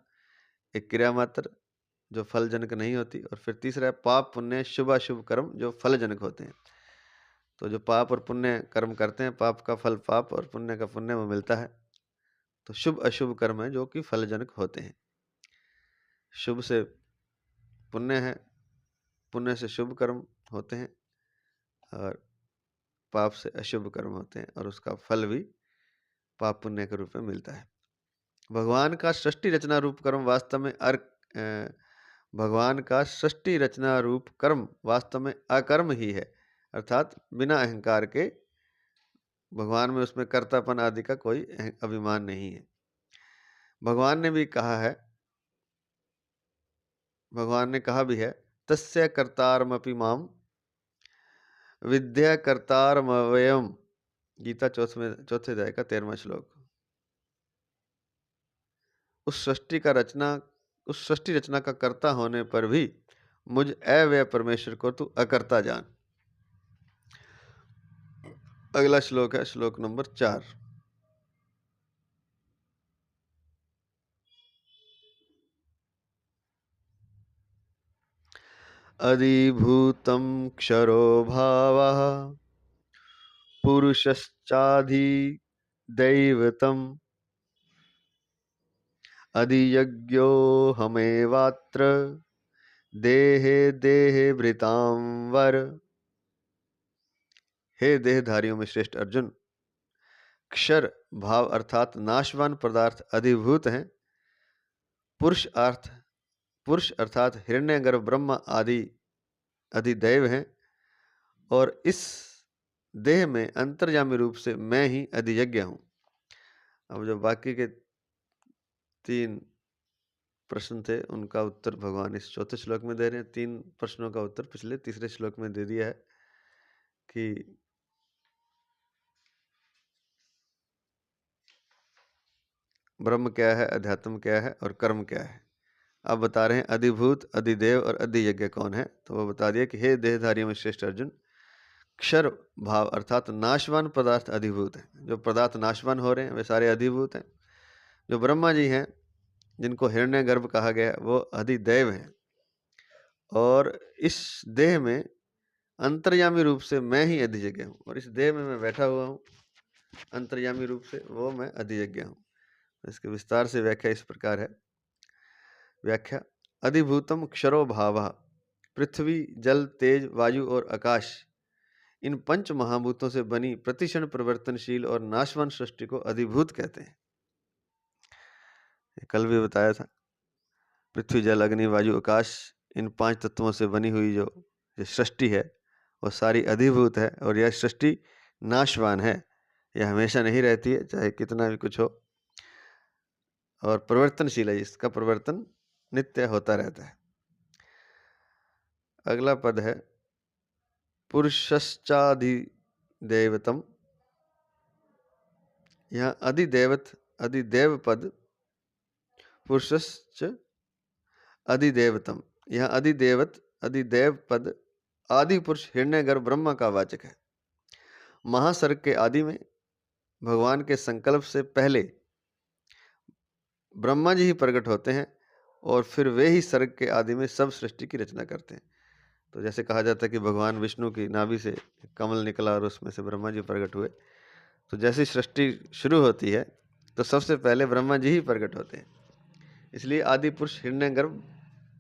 एक क्रिया मात्र जो फल जनक नहीं होती, और फिर तीसरा है पाप पुण्य शुभ अशुभ कर्म जो फल जनक होते हैं। तो जो पाप और पुण्य कर्म करते हैं, पाप का फल पाप और पुण्य का पुण्य में मिलता है। तो शुभ अशुभ कर्म है जो कि फल जनक होते हैं। शुभ से पुण्य है, पुण्य से शुभ कर्म होते हैं, और पाप से अशुभ कर्म होते हैं, और उसका फल भी पाप पुण्य के रूप में मिलता है। भगवान का सृष्टि रचना रूप कर्म वास्तव में भगवान का सृष्टि रचना रूप कर्म वास्तव में अकर्म ही है। अर्थात बिना अहंकार के भगवान में उसमें कर्तापन आदि का कोई अभिमान नहीं है। भगवान ने कहा भी है, तस्य कर्तारमपि माम विद्या कर्तारमवयम, गीता 4 अध्याय का 13वां श्लोक। उस सृष्टि रचना का कर्ता होने पर भी मुझ अव्यय परमेश्वर को तू अकर्ता जान। अगला श्लोक है श्लोक नंबर 4। अधिभूतं क्षरो भावः पुरुषश्चाधिदैवतम् अधियज्ञो हमेवात्र देहे देहे भृतां वर। हे देहधारियों में श्रेष्ठ अर्जुन, क्षर भाव अर्थात नाशवान पदार्थ अधिभूत हैं, पुरुष अर्थात हिरण्यगर्भ ब्रह्म आदि अधिदैव हैं और इस देह में अंतर्यामी रूप से मैं ही अधियज्ञ हूं। अब जो बाकी के 3 प्रश्न थे उनका उत्तर भगवान इस चौथे श्लोक में दे रहे हैं। 3 प्रश्नों का उत्तर पिछले तीसरे श्लोक में दे दिया है कि ब्रह्म क्या है, अध्यात्म क्या है और कर्म क्या है। अब बता रहे हैं अधिभूत, अधिदेव और अधियज्ञ कौन है। तो वो बता दिया कि हे देहधारियों में श्रेष्ठ अर्जुन, क्षर भाव अर्थात नाशवान पदार्थ अधिभूत है। जो पदार्थ नाशवान हो रहे हैं वे सारे अधिभूत हैं। जो ब्रह्मा जी हैं जिनको हिरण्यगर्भ कहा गया वो अधिदैव हैं और इस देह में अंतर्यामी रूप से मैं ही अधियज्ञ हूँ और इस देह में मैं बैठा हुआ हूँ अंतर्यामी रूप से, वो मैं अधियज्ञ हूँ। इसके विस्तार से व्याख्या इस प्रकार है। व्याख्या: अधिभूतम क्षरो भावः, पृथ्वी, जल, तेज, वायु और आकाश, इन 5 महाभूतों से बनी प्रतिक्षण परिवर्तनशील और नाशवान सृष्टि को अधिभूत कहते हैं। कल भी बताया था, पृथ्वी, जल, अग्नि, वायु, आकाश, इन 5 तत्वों से बनी हुई जो सृष्टि है वो सारी अधिभूत है और यह सृष्टि नाशवान है। यह हमेशा नहीं रहती है, चाहे कितना भी कुछ हो, और परिवर्तनशील है, इसका परिवर्तन नित्य होता रहता है। अगला पद है पुरुषश्चाधिदेवतम। यहाँ अधिदेव पद पुरुषश्च अधिदेवतम, यहाँ अधिदेव पद आदि पुरुष हिरण्यगर्भ ब्रह्मा का वाचक है। महासर्ग के आदि में भगवान के संकल्प से पहले ब्रह्मा जी ही प्रकट होते हैं और फिर वे ही सर्ग के आदि में सब सृष्टि की रचना करते हैं। तो जैसे कहा जाता है कि भगवान विष्णु की नाभि से कमल निकला और उसमें से ब्रह्मा जी प्रकट हुए, तो जैसी सृष्टि शुरू होती है तो सबसे पहले ब्रह्मा जी ही प्रकट होते हैं। इसलिए आदि पुरुष हिरण्यगर्भ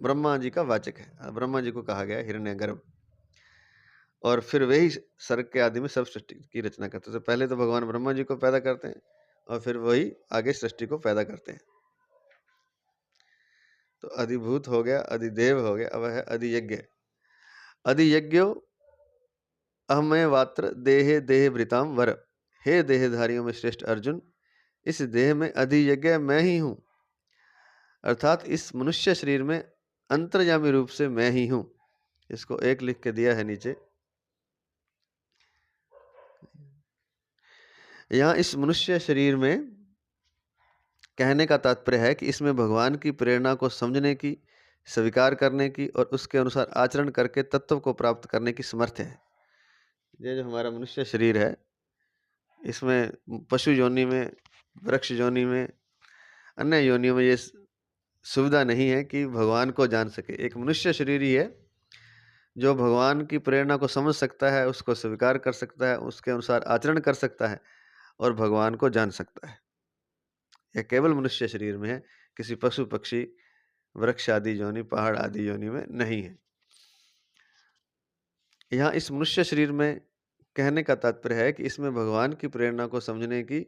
ब्रह्मा जी का वाचक है। ब्रह्मा जी को कहा गया हिरण्यगर्भ और फिर वही सर्ग के आदि में सब सृष्टि की रचना करते हैं। तो पहले तो भगवान ब्रह्मा जी को पैदा करते हैं और फिर वही आगे सृष्टि को पैदा करते हैं। तो अधिभूत हो गया, अधिदेव हो गया, अब है अधियज्ञ। अधियज्ञो अहमय वात्र देहे देह भृताम वर। हे देहधारियों में श्रेष्ठ अर्जुन, इस देह में अधियज्ञ मैं ही हूं, अर्थात इस मनुष्य शरीर में अंतर्यामी रूप से मैं ही हूं। इसको 1 लिख के दिया है नीचे। यहाँ इस मनुष्य शरीर में कहने का तात्पर्य है कि इसमें भगवान की प्रेरणा को समझने की, स्वीकार करने की और उसके अनुसार आचरण करके तत्व को प्राप्त करने की समर्थ है। ये जो हमारा मनुष्य शरीर है, इसमें पशु योनि में, वृक्ष योनि में, अन्य योनियों में ये सुविधा नहीं है कि भगवान को जान सके। एक मनुष्य शरीर ही है जो भगवान की प्रेरणा को समझ सकता है, उसको स्वीकार कर सकता है, उसके अनुसार आचरण कर सकता है और भगवान को जान सकता है। यह केवल मनुष्य शरीर में है, किसी पशु पक्षी वृक्ष आदि योनि, पहाड़ आदि योनि में नहीं है। यहाँ इस मनुष्य शरीर में कहने का तात्पर्य है कि इसमें भगवान की प्रेरणा को समझने की,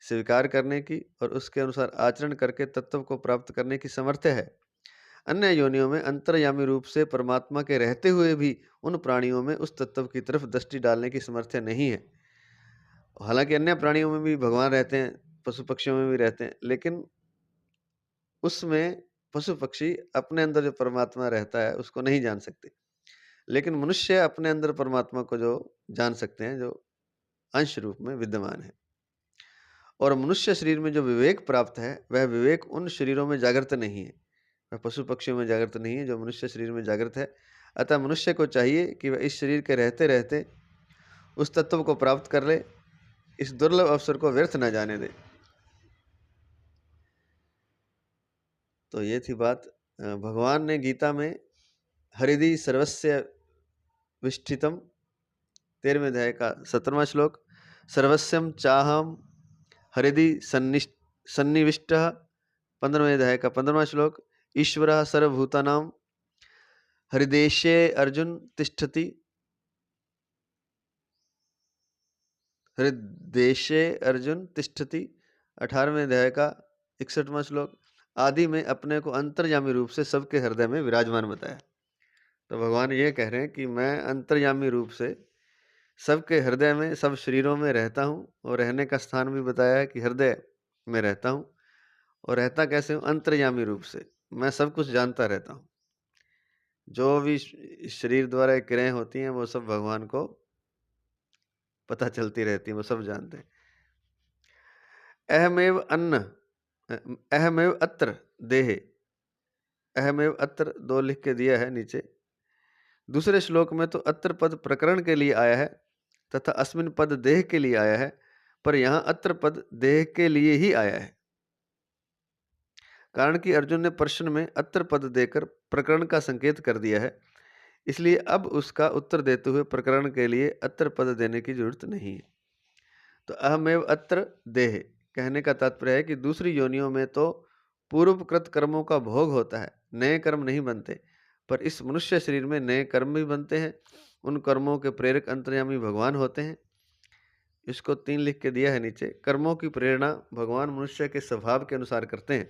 स्वीकार करने की और उसके अनुसार आचरण करके तत्व को प्राप्त करने की सामर्थ्य है। अन्य योनियों में अंतर्यामी रूप से परमात्मा के रहते हुए भी उन प्राणियों में उस तत्व की तरफ दृष्टि डालने की सामर्थ्य नहीं है। हालांकि अन्य प्राणियों में भी भगवान रहते हैं, पशु पक्षियों में भी रहते हैं, लेकिन उसमें पशु पक्षी अपने अंदर जो परमात्मा रहता है उसको नहीं जान सकते, लेकिन मनुष्य अपने अंदर परमात्मा को जो जान सकते हैं, जो अंश रूप में विद्यमान है। और मनुष्य शरीर में जो विवेक प्राप्त है वह विवेक उन शरीरों में जागृत नहीं है, वह पशु पक्षियों में जागृत नहीं है, जो मनुष्य शरीर में जागृत है। अतः मनुष्य को चाहिए कि वह इस शरीर के रहते रहते उस तत्व को प्राप्त कर ले, इस दुर्लभ अवसर को व्यर्थ न जाने दे। तो ये थी बात। भगवान ने गीता में हरिदि सर्वस्य विष्ठितम 13वें अध्याय का 17वां श्लोक, सर्वस्यम चाहम हरिदि सन्निविष्टः 15वें अध्याय का 15वां श्लोक, ईश्वरः सर्वभूतानां हृदेशे अर्जुन तिष्ठति, हृदेशे अर्जुन तिष्ठति 18वें अध्याय का 61वां श्लोक, आदि में अपने को अंतर्यामी रूप से सबके हृदय में विराजमान बताया। तो भगवान ये कह रहे हैं कि मैं अंतर्यामी रूप से सबके हृदय में, सब शरीरों में रहता हूँ, और रहने का स्थान भी बताया है कि हृदय में रहता हूँ। और रहता कैसे हूँ? अंतर्यामी रूप से। मैं सब कुछ जानता रहता हूँ। जो भी शरीर द्वारा क्रियाएं होती हैं वो सब भगवान को पता चलती रहती हैं, वो सब जानते हैं। अहमेव अन्न, अहमेव अत्र देहे, अहमेव अत्र 2 लिख के दिया है नीचे। दूसरे श्लोक में तो अत्र पद प्रकरण के लिए आया है तथा अस्मिन पद देह के लिए आया है, पर यहाँ अत्र पद देह के लिए ही आया है। कारण कि अर्जुन ने प्रश्न में अत्र पद देकर प्रकरण का संकेत कर दिया है, इसलिए अब उसका उत्तर देते हुए प्रकरण के लिए अत्र पद देने की जरूरत नहीं है। तो अहमेव अत्र देह कहने का तात्पर्य है कि दूसरी योनियों में तो पूर्वकृत कर्मों का भोग होता है, नए कर्म नहीं बनते, पर इस मनुष्य शरीर में नए कर्म भी बनते हैं। उन कर्मों के प्रेरक अंतर्यामी भगवान होते हैं। इसको 3 लिख के दिया है नीचे। कर्मों की प्रेरणा भगवान मनुष्य के स्वभाव के अनुसार करते हैं।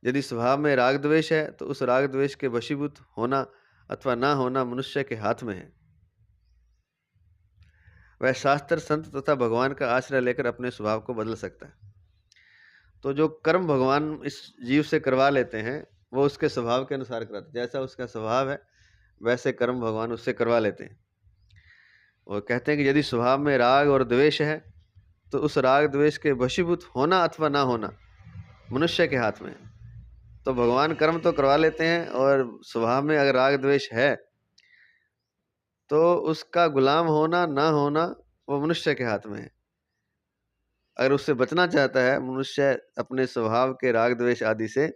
यदि स्वभाव में राग द्वेष है तो उस राग द्वेष के वशीभूत होना अथवा ना होना मनुष्य के हाथ में है। वह शास्त्र, संत तथा भगवान का आश्रय लेकर अपने स्वभाव को बदल सकता है। तो जो कर्म भगवान इस जीव से करवा लेते हैं वो उसके स्वभाव के अनुसार कराते हैं। जैसा उसका स्वभाव है वैसे कर्म भगवान उससे करवा लेते हैं। और कहते हैं कि यदि स्वभाव में राग और द्वेष है तो उस राग द्वेष के वशीभूत होना अथवा ना होना मनुष्य के हाथ में है। तो भगवान कर्म तो करवा लेते हैं, और स्वभाव में अगर राग द्वेष है तो उसका गुलाम होना ना होना वो मनुष्य के हाथ में है। अगर उससे बचना चाहता है मनुष्य अपने स्वभाव के राग द्वेष आदि से,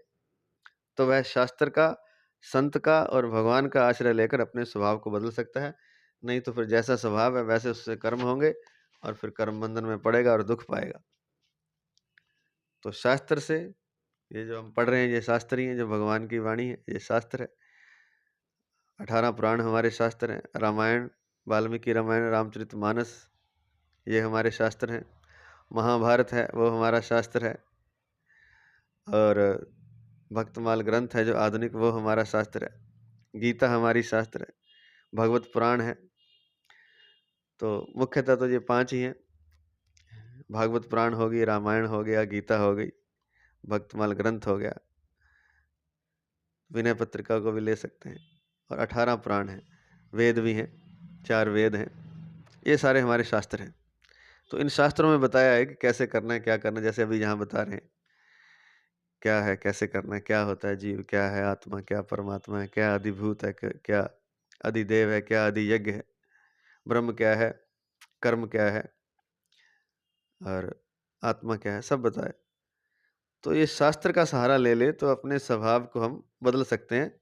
तो वह शास्त्र का, संत का और भगवान का आश्रय लेकर अपने स्वभाव को बदल सकता है। नहीं तो फिर जैसा स्वभाव है वैसे उससे कर्म होंगे और फिर कर्म बंधन में पड़ेगा और दुख पाएगा। तो शास्त्र से, ये जो हम पढ़ रहे हैं ये शास्त्र ही है, जो भगवान की वाणी है ये शास्त्र है। 18 पुराण हमारे शास्त्र हैं। रामायण, वाल्मीकि रामायण, रामचरितमानस ये हमारे शास्त्र हैं। महाभारत है वो हमारा शास्त्र है। और भक्तमाल ग्रंथ है जो आधुनिक, वो हमारा शास्त्र है। गीता हमारी शास्त्र है। भगवत पुराण है। तो मुख्यतः तो ये 5 ही हैं। भागवत पुराण हो गई, रामायण हो गया, गीता हो गई, भक्तमाल ग्रंथ हो गया, विनय पत्रिका को भी ले सकते हैं, और 18 पुराण हैं। वेद भी हैं, 4 वेद हैं। ये सारे हमारे शास्त्र हैं। तो इन शास्त्रों में बताया है कि कैसे करना है, क्या करना है। जैसे अभी यहाँ बता रहे हैं क्या है, कैसे करना है, क्या होता है जीव, क्या है आत्मा, क्या परमात्मा है, क्या अधिभूत है, क्या अधिदेव है, क्या अधियज्ञ है, ब्रह्म क्या है, कर्म क्या है और आत्मा क्या है, सब बताए। तो ये शास्त्र का सहारा ले ले तो अपने स्वभाव को हम बदल सकते हैं,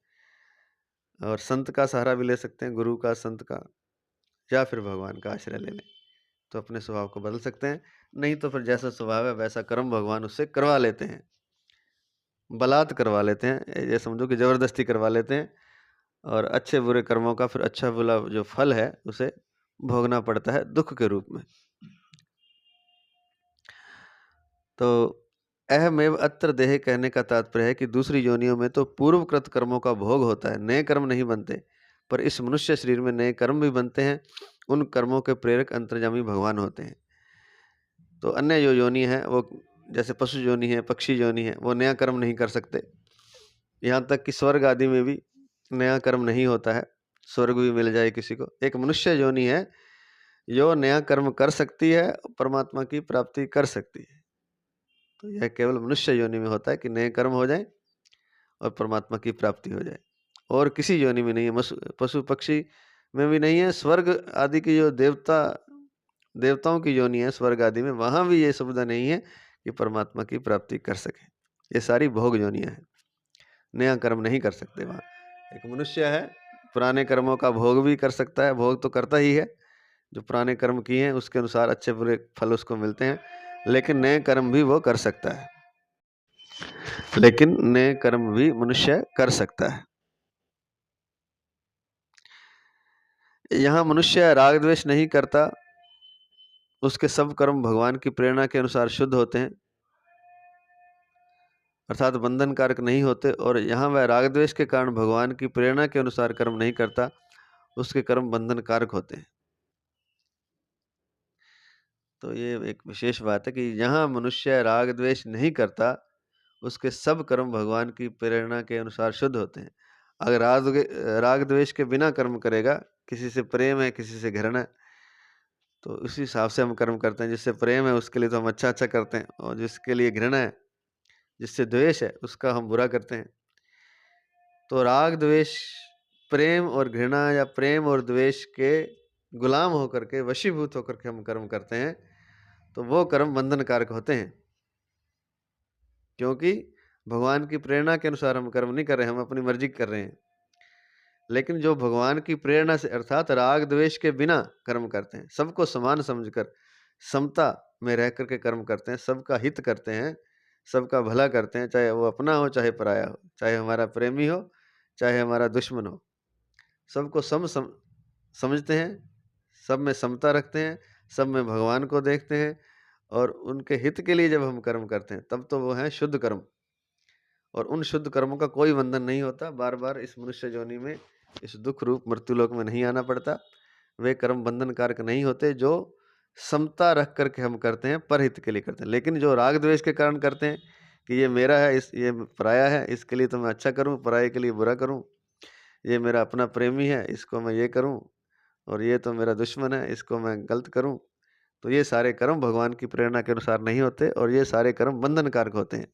और संत का सहारा भी ले सकते हैं, गुरु का, संत का, या फिर भगवान का आश्रय ले लें तो अपने स्वभाव को बदल सकते हैं। नहीं तो फिर जैसा स्वभाव है वैसा कर्म भगवान उससे करवा लेते हैं, बलात् करवा लेते हैं। ये समझो कि ज़बरदस्ती करवा लेते हैं, और अच्छे बुरे कर्मों का फिर अच्छा बुरा जो फल है उसे भोगना पड़ता है दुख के रूप में। तो अहमेव अत्र देह कहने का तात्पर्य है कि दूसरी योनियों में तो पूर्वकृत कर्मों का भोग होता है, नए कर्म नहीं बनते, पर इस मनुष्य शरीर में नए कर्म भी बनते हैं। उन कर्मों के प्रेरक अंतर्यामी भगवान होते हैं। तो अन्य जो योनि है वो जैसे पशु योनि है, पक्षी योनि है, वो नया कर्म नहीं कर सकते। यहाँ तक कि स्वर्ग आदि में भी नया कर्म नहीं होता है, स्वर्ग भी मिल जाए किसी को। एक मनुष्य योनि है जो नया कर्म कर सकती है, परमात्मा की प्राप्ति कर सकती है। तो यह केवल मनुष्य योनि में होता है कि नए कर्म हो जाए और परमात्मा की प्राप्ति हो जाए, और किसी योनि में नहीं है। पशु पक्षी में भी नहीं है। स्वर्ग आदि की जो देवताओं की योनि है, स्वर्ग आदि में, वहाँ भी ये सुविधा नहीं है कि परमात्मा की प्राप्ति कर सके। ये सारी भोग योनियाँ हैं, नया कर्म नहीं कर सकते वहाँ। एक मनुष्य है, पुराने कर्मों का भोग भी कर सकता है, भोग तो करता ही है, जो पुराने कर्म किए हैं उसके अनुसार अच्छे बुरे फल उसको मिलते हैं, लेकिन नए कर्म भी वो कर सकता है। लेकिन नए कर्म भी मनुष्य कर सकता है। यहाँ मनुष्य राग द्वेष नहीं करता, उसके सब कर्म भगवान की प्रेरणा के अनुसार शुद्ध होते हैं। अर्थात बंधन कारक नहीं होते, और यहाँ वह राग द्वेष के कारण भगवान की प्रेरणा के अनुसार कर्म नहीं करता, उसके कर्म बंधन कारक होते हैं। तो ये एक विशेष बात है कि यहाँ मनुष्य राग द्वेष नहीं करता, उसके सब कर्म भगवान की प्रेरणा के अनुसार शुद्ध होते हैं। अगर राग द्वेष के बिना कर्म करेगा, किसी से प्रेम है, किसी से घृणा है, तो उसी हिसाब से हम कर्म करते हैं। जिससे प्रेम है उसके लिए तो हम अच्छा अच्छा करते हैं, और जिसके लिए घृणा है, जिससे द्वेष है, उसका हम बुरा करते हैं। तो राग द्वेष प्रेम और घृणा या प्रेम और द्वेष के गुलाम होकर के, वशीभूत होकर के हम कर्म करते हैं, तो वो कर्म बंधन कारक होते हैं। क्योंकि भगवान की प्रेरणा के अनुसार हम कर्म नहीं कर रहे, हम अपनी मर्जी कर रहे हैं। लेकिन जो भगवान की प्रेरणा से अर्थात राग द्वेष के बिना कर्म करते हैं, सबको समान समझकर समता में रह करके कर्म करते हैं, सबका हित करते हैं, सबका भला करते हैं, चाहे वो अपना हो चाहे पराया हो, चाहे हमारा प्रेमी हो चाहे हमारा दुश्मन हो, सबको समझते हैं, सब में समता रखते हैं, सब में भगवान को देखते हैं, और उनके हित के लिए जब हम कर्म करते हैं तब तो वो हैं शुद्ध कर्म। और उन शुद्ध कर्मों का कोई बंधन नहीं होता, बार बार इस मनुष्य योनि में, इस दुख रूप मृत्युलोक में नहीं आना पड़ता। वे कर्म बंधन कारक नहीं होते जो समता रख करके हम करते हैं, परहित के लिए करते हैं। लेकिन जो राग द्वेष के कारण करते हैं कि ये मेरा है, ये पराया है, इसके लिए तो मैं अच्छा करूं, पराये के लिए बुरा करूं, ये मेरा अपना प्रेमी है, इसको मैं ये करूं, और ये तो मेरा दुश्मन है, इसको मैं गलत करूं, तो ये सारे कर्म भगवान की प्रेरणा के अनुसार नहीं होते, और ये सारे कर्म बंधन कारक होते हैं।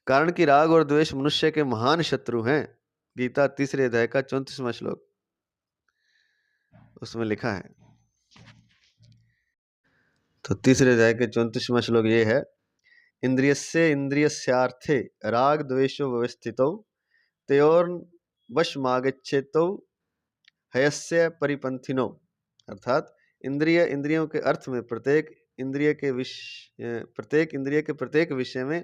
कारण कि राग और द्वेष मनुष्य के महान शत्रु हैं। गीता 3 अध्याय का 34वां श्लोक, उसमें लिखा है। तो 3 अध्याय के 34वां श्लोक ये है, इंद्रियस्य इंद्रियस्यार्थे राग द्वेषो व्यवस्थितौ तयोर्वशमागच्छेतौ हयस्य परिपंथिनो। अर्थात इंद्रियों के अर्थ में प्रत्येक इंद्रिय के प्रत्येक विषय में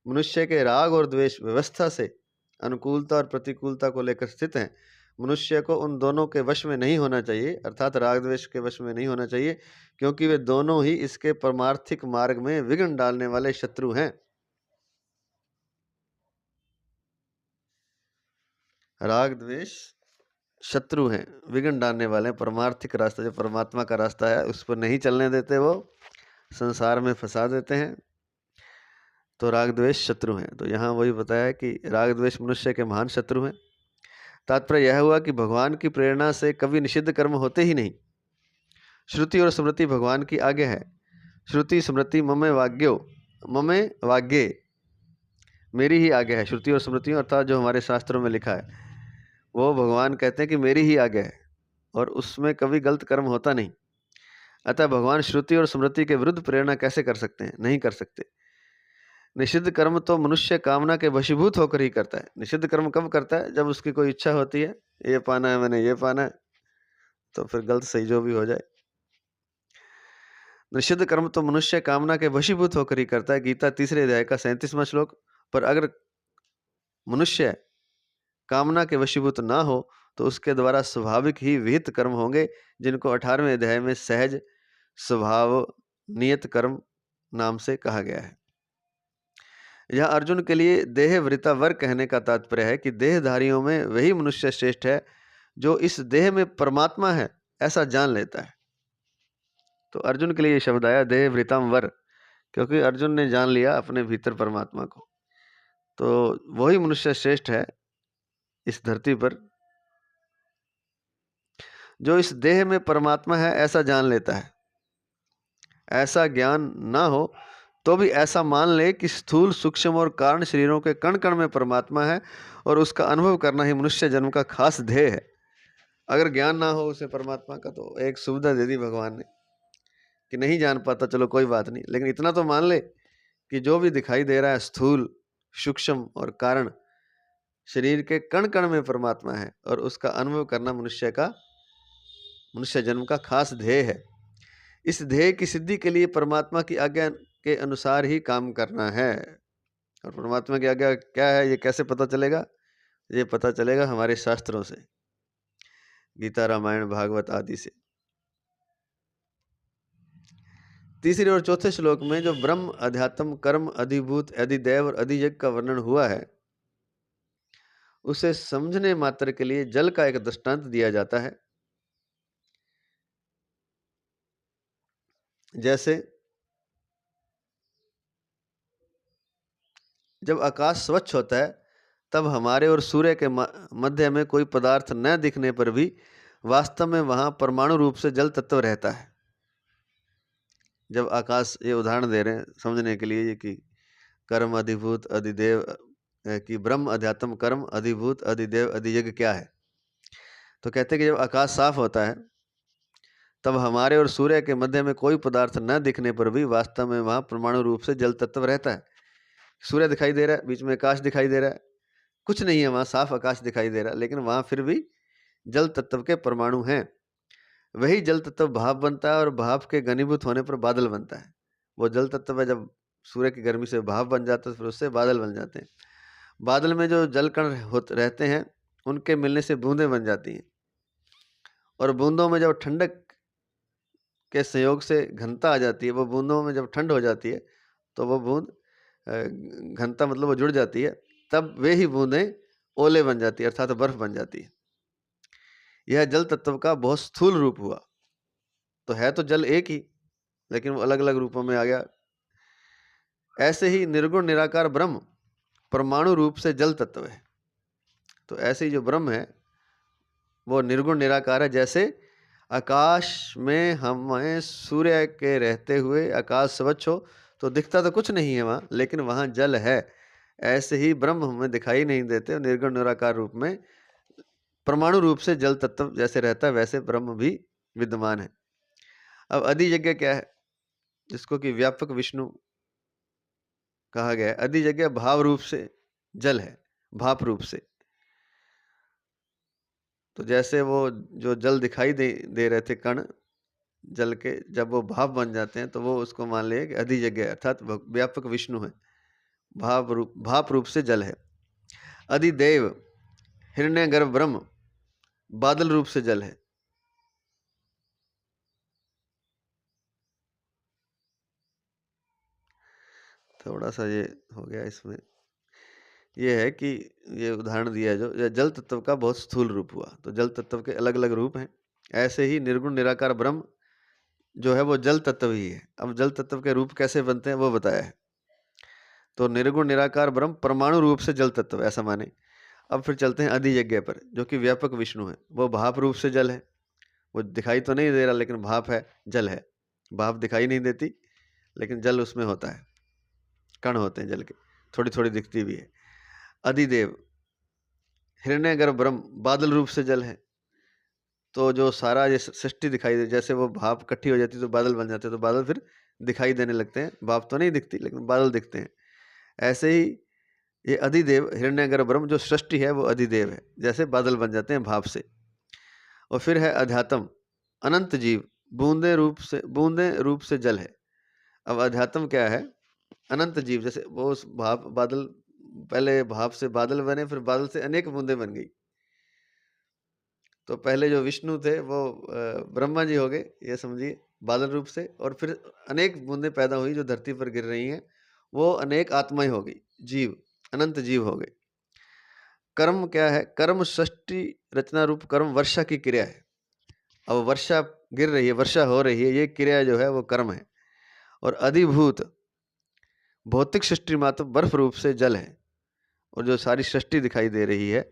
मनुष्य के राग और द्वेष व्यवस्था से अनुकूलता और प्रतिकूलता को लेकर स्थित हैं। मनुष्य को उन दोनों के वश में नहीं होना चाहिए, अर्थात राग द्वेष के वश में नहीं होना चाहिए, क्योंकि वे दोनों ही इसके परमार्थिक मार्ग में विघ्न डालने वाले शत्रु हैं। राग द्वेष शत्रु हैं, विघ्न डालने वाले। परमार्थिक रास्ता जो परमात्मा का रास्ता है उस पर नहीं चलने देते, वो संसार में फंसा देते हैं। तो राग द्वेष शत्रु हैं। तो यहाँ वही बताया है कि राग द्वेष मनुष्य के महान शत्रु हैं। तात्पर्य यह हुआ कि भगवान की प्रेरणा से कभी निषिद्ध कर्म होते ही नहीं। श्रुति और स्मृति भगवान की आज्ञा है। श्रुति स्मृति ममे वाग्ये, मेरी ही आज्ञा है। श्रुति और स्मृति अर्थात जो हमारे शास्त्रों में लिखा है, वो भगवान कहते हैं कि मेरी ही आज्ञा है, और उसमें कभी गलत कर्म होता नहीं। अतः भगवान श्रुति और स्मृति के विरुद्ध प्रेरणा कैसे कर सकते हैं? नहीं कर सकते। निषिद्ध कर्म तो मनुष्य कामना के वशीभूत होकर ही करता है। निषिद्ध कर्म कब करता है? जब उसकी कोई इच्छा होती है, ये पाना है, मैंने ये पाना है, तो फिर गलत सही जो भी हो जाए। निषिद्ध कर्म तो मनुष्य कामना के वशीभूत होकर ही करता है। गीता 3 अध्याय का 37वां श्लोक। पर अगर मनुष्य कामना के वशीभूत ना हो तो उसके द्वारा स्वाभाविक ही विहित कर्म होंगे, जिनको 18वें अध्याय में सहज स्वभाव नियत कर्म नाम से कहा गया है। यह अर्जुन के लिए देह वृता वर कहने का तात्पर्य है कि देहधारियों में वही मनुष्य श्रेष्ठ है जो इस देह में परमात्मा है ऐसा जान लेता है। तो अर्जुन के लिए ये शब्द आया देह वृताम वर, क्योंकि अर्जुन ने जान लिया अपने भीतर परमात्मा को। तो वही मनुष्य श्रेष्ठ है इस धरती पर जो इस देह में परमात्मा है ऐसा जान लेता है। ऐसा ज्ञान ना हो तो भी ऐसा मान ले कि स्थूल सूक्ष्म और कारण शरीरों के कण कण में परमात्मा है, और उसका अनुभव करना ही मनुष्य जन्म का खास ध्येय है। अगर ज्ञान ना हो उसे परमात्मा का, तो एक सुविधा दे दी भगवान ने कि नहीं जान पाता, चलो कोई बात नहीं, लेकिन इतना तो मान ले कि जो भी दिखाई दे रहा है स्थूल सूक्ष्म और कारण शरीर के कण कण में परमात्मा है, और उसका अनुभव करना मनुष्य जन्म का खास ध्येय है। इस ध्येय की सिद्धि के लिए परमात्मा की आज्ञा के अनुसार ही काम करना है। और परमात्मा की आज्ञा क्या है, ये कैसे पता चलेगा? ये पता चलेगा हमारे शास्त्रों से, गीता रामायण भागवत आदि से। तीसरे और चौथे श्लोक में जो ब्रह्म, अध्यात्म, कर्म, अधिभूत, अधिदैव और अधियज्ञ का वर्णन हुआ है, उसे समझने मात्र के लिए जल का एक दृष्टांत दिया जाता है। जैसे जब आकाश स्वच्छ होता है तब हमारे और सूर्य के मध्य में कोई पदार्थ न दिखने पर भी वास्तव में वहां परमाणु रूप से जल तत्व रहता है। जब आकाश, ये उदाहरण दे रहे हैं समझने के लिए, ये कि कर्म, अधिभूत, अधिदेव, कि ब्रह्म, अध्यात्म, कर्म, अधिभूत, अधिदेव, अधियज्ञ क्या है। तो कहते हैं कि जब आकाश साफ होता है तब हमारे और सूर्य के मध्य में कोई पदार्थ न दिखने पर भी वास्तव में वहां परमाणु रूप से जल तत्व रहता है। सूर्य दिखाई दे रहा है, बीच में आकाश दिखाई दे रहा है, कुछ नहीं है वहां, साफ आकाश दिखाई दे रहा है, लेकिन वहां फिर भी जल तत्व के परमाणु हैं। वही जल तत्व भाप बनता है और भाप के घनीभूत होने पर बादल बनता है। वो जल तत्व है, जब सूर्य की गर्मी से भाप बन जाता है फिर उससे बादल बन जाते हैं। बादल में जो जल कण रहते हैं उनके मिलने से बूंदें बन जाती हैं, और बूंदों में जब ठंडक के संयोग से घनता आ जाती है, वो बूंदों में जब ठंड हो जाती है तो वो बूंद घनता मतलब वो जुड़ जाती है, तब वे ही बूंदें ओले बन जाती है, अर्थात बर्फ बन जाती है। यह जल तत्व का बहुत स्थूल रूप हुआ। तो है तो जल एक ही, लेकिन वो अलग अलग रूपों में आ गया। ऐसे ही निर्गुण निराकार ब्रह्म परमाणु रूप से जल तत्व है। तो ऐसे ही जो ब्रह्म है वो निर्गुण निराकार है। जैसे आकाश में हमें सूर्य के रहते हुए आकाश स्वच्छ हो तो दिखता तो कुछ नहीं है वहाँ, लेकिन वहाँ जल है। ऐसे ही ब्रह्म हमें दिखाई नहीं देते, निर्गुण निराकार रूप में परमाणु रूप से जल तत्व जैसे रहता है वैसे ब्रह्म भी विद्यमान है। अब अधियज्ञ क्या है, जिसको कि व्यापक विष्णु कहा गया है। अधियज्ञ भाव रूप से जल है, भाप रूप से। तो जैसे वो जो जल दिखाई दे रहे थे कण जल के, जब वो भाप बन जाते हैं तो वो उसको मान लिए कि अधियज्ञ अर्थात व्यापक विष्णु है, भाप रूप से जल है। अधिदेव हिरण्यगर्भ ब्रह्म बादल रूप से जल है। थोड़ा सा ये हो गया इसमें, ये है कि ये उदाहरण दिया जो जल तत्व का बहुत स्थूल रूप हुआ। तो जल तत्व के अलग अलग रूप हैं। ऐसे ही निर्गुण निराकार ब्रह्म जो है वो जल तत्व ही है। अब जल तत्व के रूप कैसे बनते हैं वो बताया है। तो निर्गुण निराकार ब्रह्म परमाणु रूप से जल तत्व, ऐसा माने। अब फिर चलते हैं अधियज्ञ पर, जो कि व्यापक विष्णु है। वो भाप रूप से जल है। वो दिखाई तो नहीं दे रहा, लेकिन भाप है, जल है। भाप दिखाई नहीं देती, लेकिन जल उसमें होता है, कण होते हैं जल के, थोड़ी थोड़ी दिखती भी है। अधिदेव हिरण्यगर्भ ब्रह्म बादल रूप से जल है। तो जो सारा ये सृष्टि दिखाई दे, जैसे वो भाप इकट्ठी हो जाती है तो बादल बन जाते हैं, तो बादल फिर दिखाई देने लगते हैं। भाप तो नहीं दिखती, लेकिन बादल दिखते हैं। ऐसे ही ये अधिदेव हिरण्यगर्भ ब्रह्म जो सृष्टि है वो अधिदेव है, जैसे बादल बन जाते हैं भाप से। और फिर है अध्यात्म, अनंत जीव बूंदे रूप से जल है। अब अध्यात्म क्या है, अनंत जीव। जैसे वो उस भाप बादल, पहले भाप से बादल बने, फिर बादल से अनेक बूंदे बन गई। तो पहले जो विष्णु थे वो ब्रह्मा जी हो गए, ये समझिए, बादल रूप से। और फिर अनेक बूंदें पैदा हुई जो धरती पर गिर रही हैं, वो अनेक आत्माएं हो गई, जीव, अनंत जीव हो गए। कर्म क्या है, कर्म सृष्टि रचना रूप कर्म वर्षा की क्रिया है। अब वर्षा गिर रही है, वर्षा हो रही है, ये क्रिया जो है वो कर्म है। और अधिभूत भौतिक सृष्टि मात्र बर्फ रूप से जल है। और जो सारी सृष्टि दिखाई दे रही है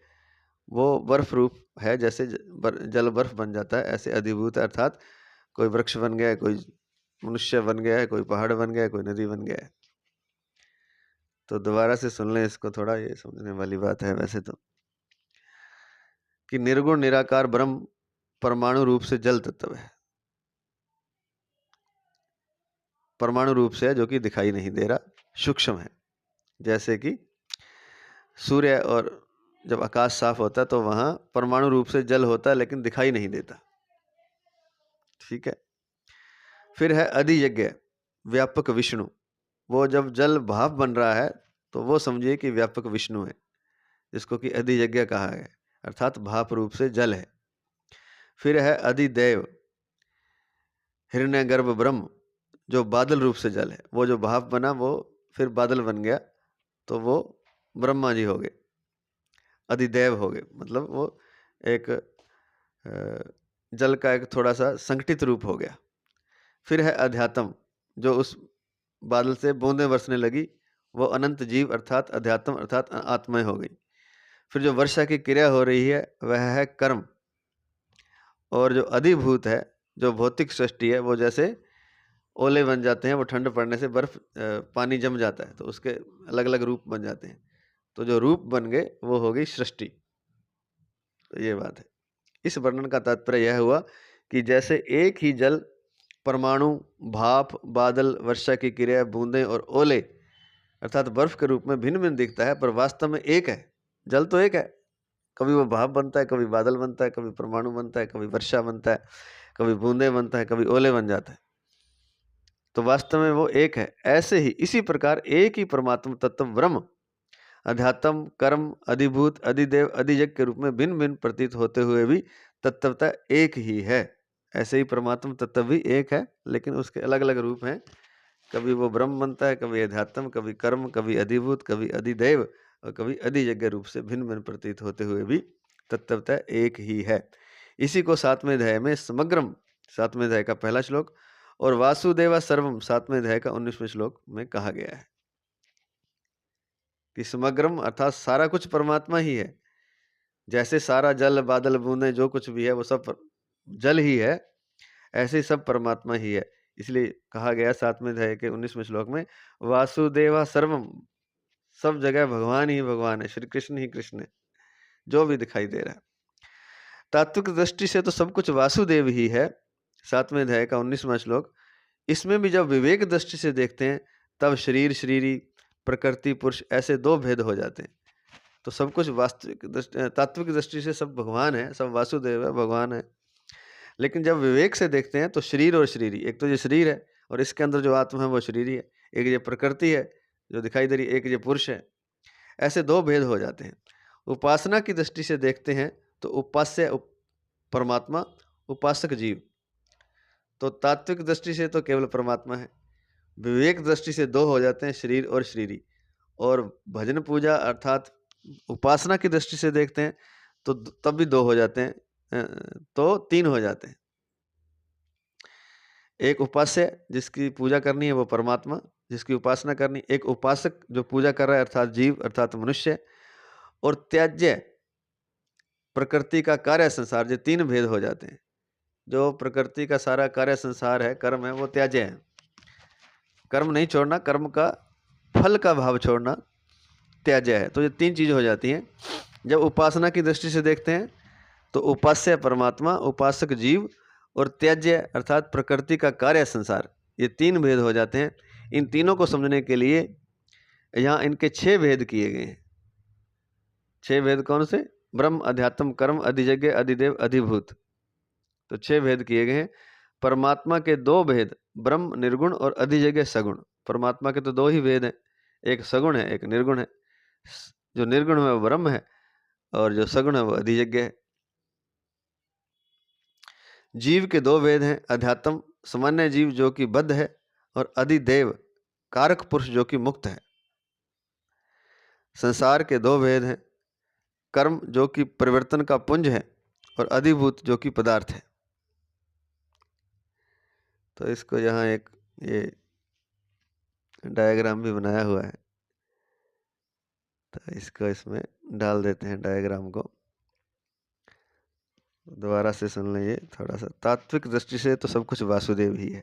वो बर्फ रूप है, जैसे जल बर्फ बन जाता है, ऐसे अधिभूत अर्थात कोई वृक्ष बन गया है, कोई मनुष्य बन गया है, कोई पहाड़ बन गया है, कोई नदी बन गया है। तो दोबारा से सुन लें इसको, थोड़ा ये समझने वाली बात है वैसे तो, कि निर्गुण निराकार ब्रह्म परमाणु रूप से जल तत्व है। परमाणु रूप से है, जो कि दिखाई नहीं दे रहा, सूक्ष्म है। जैसे कि सूर्य और जब आकाश साफ होता है तो वहां परमाणु रूप से जल होता है, लेकिन दिखाई नहीं देता। ठीक है। फिर है अधियज्ञ व्यापक विष्णु। वो जब जल भाप बन रहा है तो वो समझिए कि व्यापक विष्णु है, जिसको कि अधियज्ञ कहा है, अर्थात भाप रूप से जल है। फिर है अधिदेव हिरण्यगर्भ ब्रह्म, जो बादल रूप से जल है, वो जो भाप बना वो फिर बादल बन गया, तो वो ब्रह्मा जी हो गए, अधिदेव हो गए। मतलब वो एक जल का एक थोड़ा सा संगठित रूप हो गया। फिर है अध्यात्म, जो उस बादल से बूंदें बरसने लगी, वो अनंत जीव अर्थात अध्यात्म अर्थात आत्माएं हो गई। फिर जो वर्षा की क्रिया हो रही है वह है कर्म। और जो अधिभूत है, जो भौतिक सृष्टि है, वो जैसे ओले बन जाते हैं, वो ठंड पड़ने से बर्फ पानी जम जाता है तो उसके अलग अलग रूप बन जाते हैं, तो जो रूप बन गए वो हो गई सृष्टि। तो ये बात है। इस वर्णन का तात्पर्य यह हुआ कि जैसे एक ही जल परमाणु, भाप, बादल, वर्षा की क्रिया, बूंदें और ओले अर्थात बर्फ के रूप में भिन्न भिन्न दिखता है, पर वास्तव में एक है। जल तो एक है, कभी वो भाप बनता है, कभी बादल बनता है, कभी परमाणु बनता है, कभी वर्षा बनता है, कभी बूंदे बनता है, कभी ओले बन जाता है, तो वास्तव में वो एक है। ऐसे ही इसी प्रकार एक ही परमात्मा तत्व ब्रह्म अध्यात्म, कर्म, अधिभूत, अधिदेव, अधिजग के रूप में भिन्न भिन्न प्रतीत होते हुए भी तत्वतः एक ही है। ऐसे ही परमात्मा तत्व भी एक है, लेकिन उसके अलग अलग रूप हैं। कभी वो ब्रह्म बनता है, कभी अध्यात्म, कभी कर्म, कभी अधिभूत, कभी अधिदेव और कभी अधिजग रूप से भिन्न भिन्न प्रतीत होते हुए भी तत्वतः एक ही है। इसी को 7वें अध्याय में समग्रम, 7वें अध्याय का पहला श्लोक, और वासुदेवा सर्वम 7वें अध्याय का 19वें श्लोक में कहा गया है कि समग्रम अर्थात सारा कुछ परमात्मा ही है। जैसे सारा जल, बादल, बूंदें जो कुछ भी है वो सब जल ही है, ऐसे ही सब परमात्मा ही है। इसलिए कहा गया 7वें अध्याय के 19वें श्लोक में वासुदेवा सर्वम, सब जगह भगवान ही भगवान है, श्री कृष्ण ही कृष्ण है, जो भी दिखाई दे रहा है। तात्विक दृष्टि से तो सब कुछ वासुदेव ही है, 7वें अध्याय का 19वां श्लोक। इसमें भी जब विवेक दृष्टि से देखते हैं तब शरीर, शरीरी, प्रकृति, पुरुष ऐसे दो भेद हो जाते हैं। तो सब कुछ वास्तविक तात्विक दृष्टि से सब भगवान है, सब वासुदेव है, भगवान है। लेकिन जब विवेक से देखते हैं तो शरीर और शरीरी, एक तो ये शरीर है और इसके अंदर जो आत्मा है वो शरीरी है, एक ये प्रकृति है जो दिखाई दे रही है, एक ये पुरुष है। ऐसे दो भेद हो जाते हैं। उपासना की दृष्टि से देखते हैं तो उपास्य परमात्मा, उपासक जीव। तो तात्विक दृष्टि से तो केवल परमात्मा है, विवेक दृष्टि से दो हो जाते हैं, शरीर और शरीरी। और भजन पूजा अर्थात उपासना की दृष्टि से देखते हैं तो तब भी दो हो जाते हैं, तो तीन हो जाते हैं। एक उपास्य जिसकी पूजा करनी है वो परमात्मा, जिसकी उपासना करनी, एक उपासक जो पूजा कर रहा है अर्थात जीव अर्थात मनुष्य, और त्याज्य प्रकृति का कार्य संसार, ये तीन भेद हो जाते हैं। जो प्रकृति का सारा कार्य संसार है, कर्म है, वो त्याज्य है। कर्म नहीं छोड़ना, कर्म का फल का भाव छोड़ना त्याज्य है। तो ये तीन चीज़ हो जाती हैं। जब उपासना की दृष्टि से देखते हैं तो उपास्य परमात्मा, उपासक जीव और त्याज्य अर्थात प्रकृति का कार्य संसार, ये तीन भेद हो जाते हैं। इन तीनों को समझने के लिए यहाँ इनके 6 भेद किए गए हैं। 6 भेद कौन से? ब्रह्म, अध्यात्म, कर्म, अधिजज्ञ, अधिदेव, अधिभूत। तो 6 भेद किए गए हैं। परमात्मा के 2 भेद, ब्रह्म निर्गुण और अधिजज्ञ सगुण। परमात्मा के तो 2 ही भेद हैं, एक सगुण है, एक निर्गुण है। जो निर्गुण है वो ब्रह्म है और जो सगुण है वो अधिजज्ञ है। जीव के 2 भेद हैं, अध्यात्म सामान्य जीव जो कि बद्ध है, और अधिदेव कारक पुरुष जो कि मुक्त है। संसार के 2 भेद हैं, कर्म जो कि परिवर्तन का पुंज है और अधिभूत जो कि पदार्थ है। तो इसको यहाँ एक ये डायग्राम भी बनाया हुआ है, तो इसको इसमें डाल देते हैं डायग्राम को। दोबारा से सुन लीजिए थोड़ा सा। तात्विक दृष्टि से तो सब कुछ वासुदेव ही है।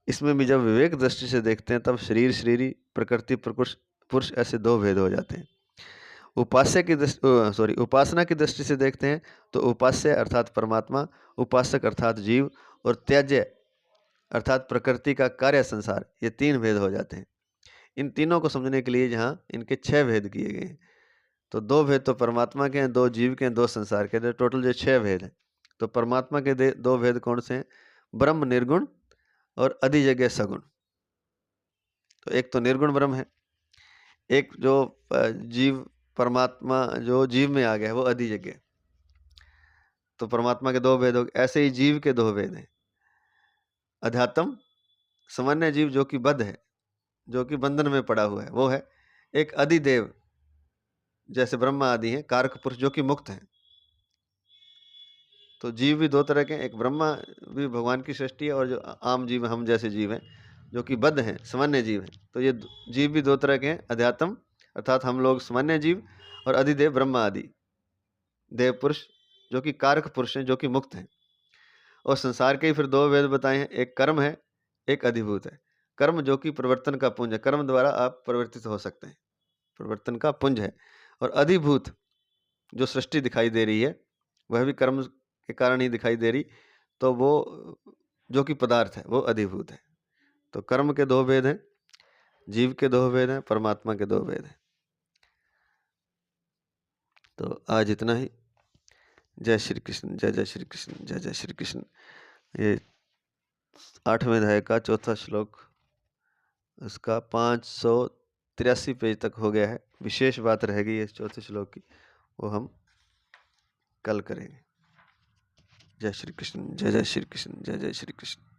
इसमें भी जब विवेक दृष्टि से देखते हैं तब शरीर, शरीरी, प्रकृति, पुरुष, पुरुष ऐसे 2 भेद हो जाते हैं। उपासना की दृष्टि से देखते हैं तो उपास्य अर्थात परमात्मा, उपासक अर्थात जीव और त्याज्य अर्थात प्रकृति का कार्य संसार, ये 3 भेद हो जाते हैं। इन तीनों को समझने के लिए यहाँ इनके 6 भेद किए गए हैं। तो 2 भेद तो परमात्मा के हैं, 2 जीव के हैं, 2 संसार के हैं, टोटल जो 6 भेद हैं। तो परमात्मा के 2 भेद कौन से हैं? ब्रह्म निर्गुण और अधिजज्ञ सगुण। तो एक तो निर्गुण ब्रह्म है, एक जो जीव परमात्मा जो जीव में आ गया है वो अधिजज्ञ। तो परमात्मा के 2 भेद हो गए। ऐसे ही जीव के 2 भेद हैं, अध्यात्म सामान्य जीव जो कि बद्ध है, जो कि बंधन में पड़ा हुआ है, वो है। एक अधिदेव जैसे ब्रह्मा आदि हैं, कारक पुरुष जो कि मुक्त हैं। तो जीव भी दो तरह के हैं, एक ब्रह्मा भी भगवान की सृष्टि है, और जो आम जीव हम जैसे जीव हैं जो कि बद्ध हैं, सामान्य जीव हैं। तो ये जीव भी दो तरह के हैं, अध्यात्म अर्थात हम लोग सामान्य जीव, और अधिदेव ब्रह्मा आदि देव पुरुष जो कि कारक पुरुष हैं, जो कि मुक्त हैं। और संसार के ही फिर दो वेद बताए हैं, एक कर्म है, एक अधिभूत है। कर्म जो कि परिवर्तन का पुंज है, कर्म द्वारा आप परिवर्तित हो सकते हैं, परिवर्तन का पुंज है। और अधिभूत जो सृष्टि दिखाई दे रही है, वह भी कर्म के कारण ही दिखाई दे रही, तो वो जो कि पदार्थ है वो अधिभूत है। तो कर्म के दो भेद हैं, जीव के दो भेद हैं, परमात्मा के दो भेद हैं। तो आज इतना ही। जय श्री कृष्ण, जय जय श्री कृष्ण, जय जय श्री कृष्ण। ये 8वें अध्याय का चौथा श्लोक, उसका 583 पेज तक हो गया है। विशेष बात रह गई है इस चौथे श्लोक की, वो हम कल करेंगे। जय श्री कृष्ण, जय जय श्री कृष्ण, जय जय श्री कृष्ण।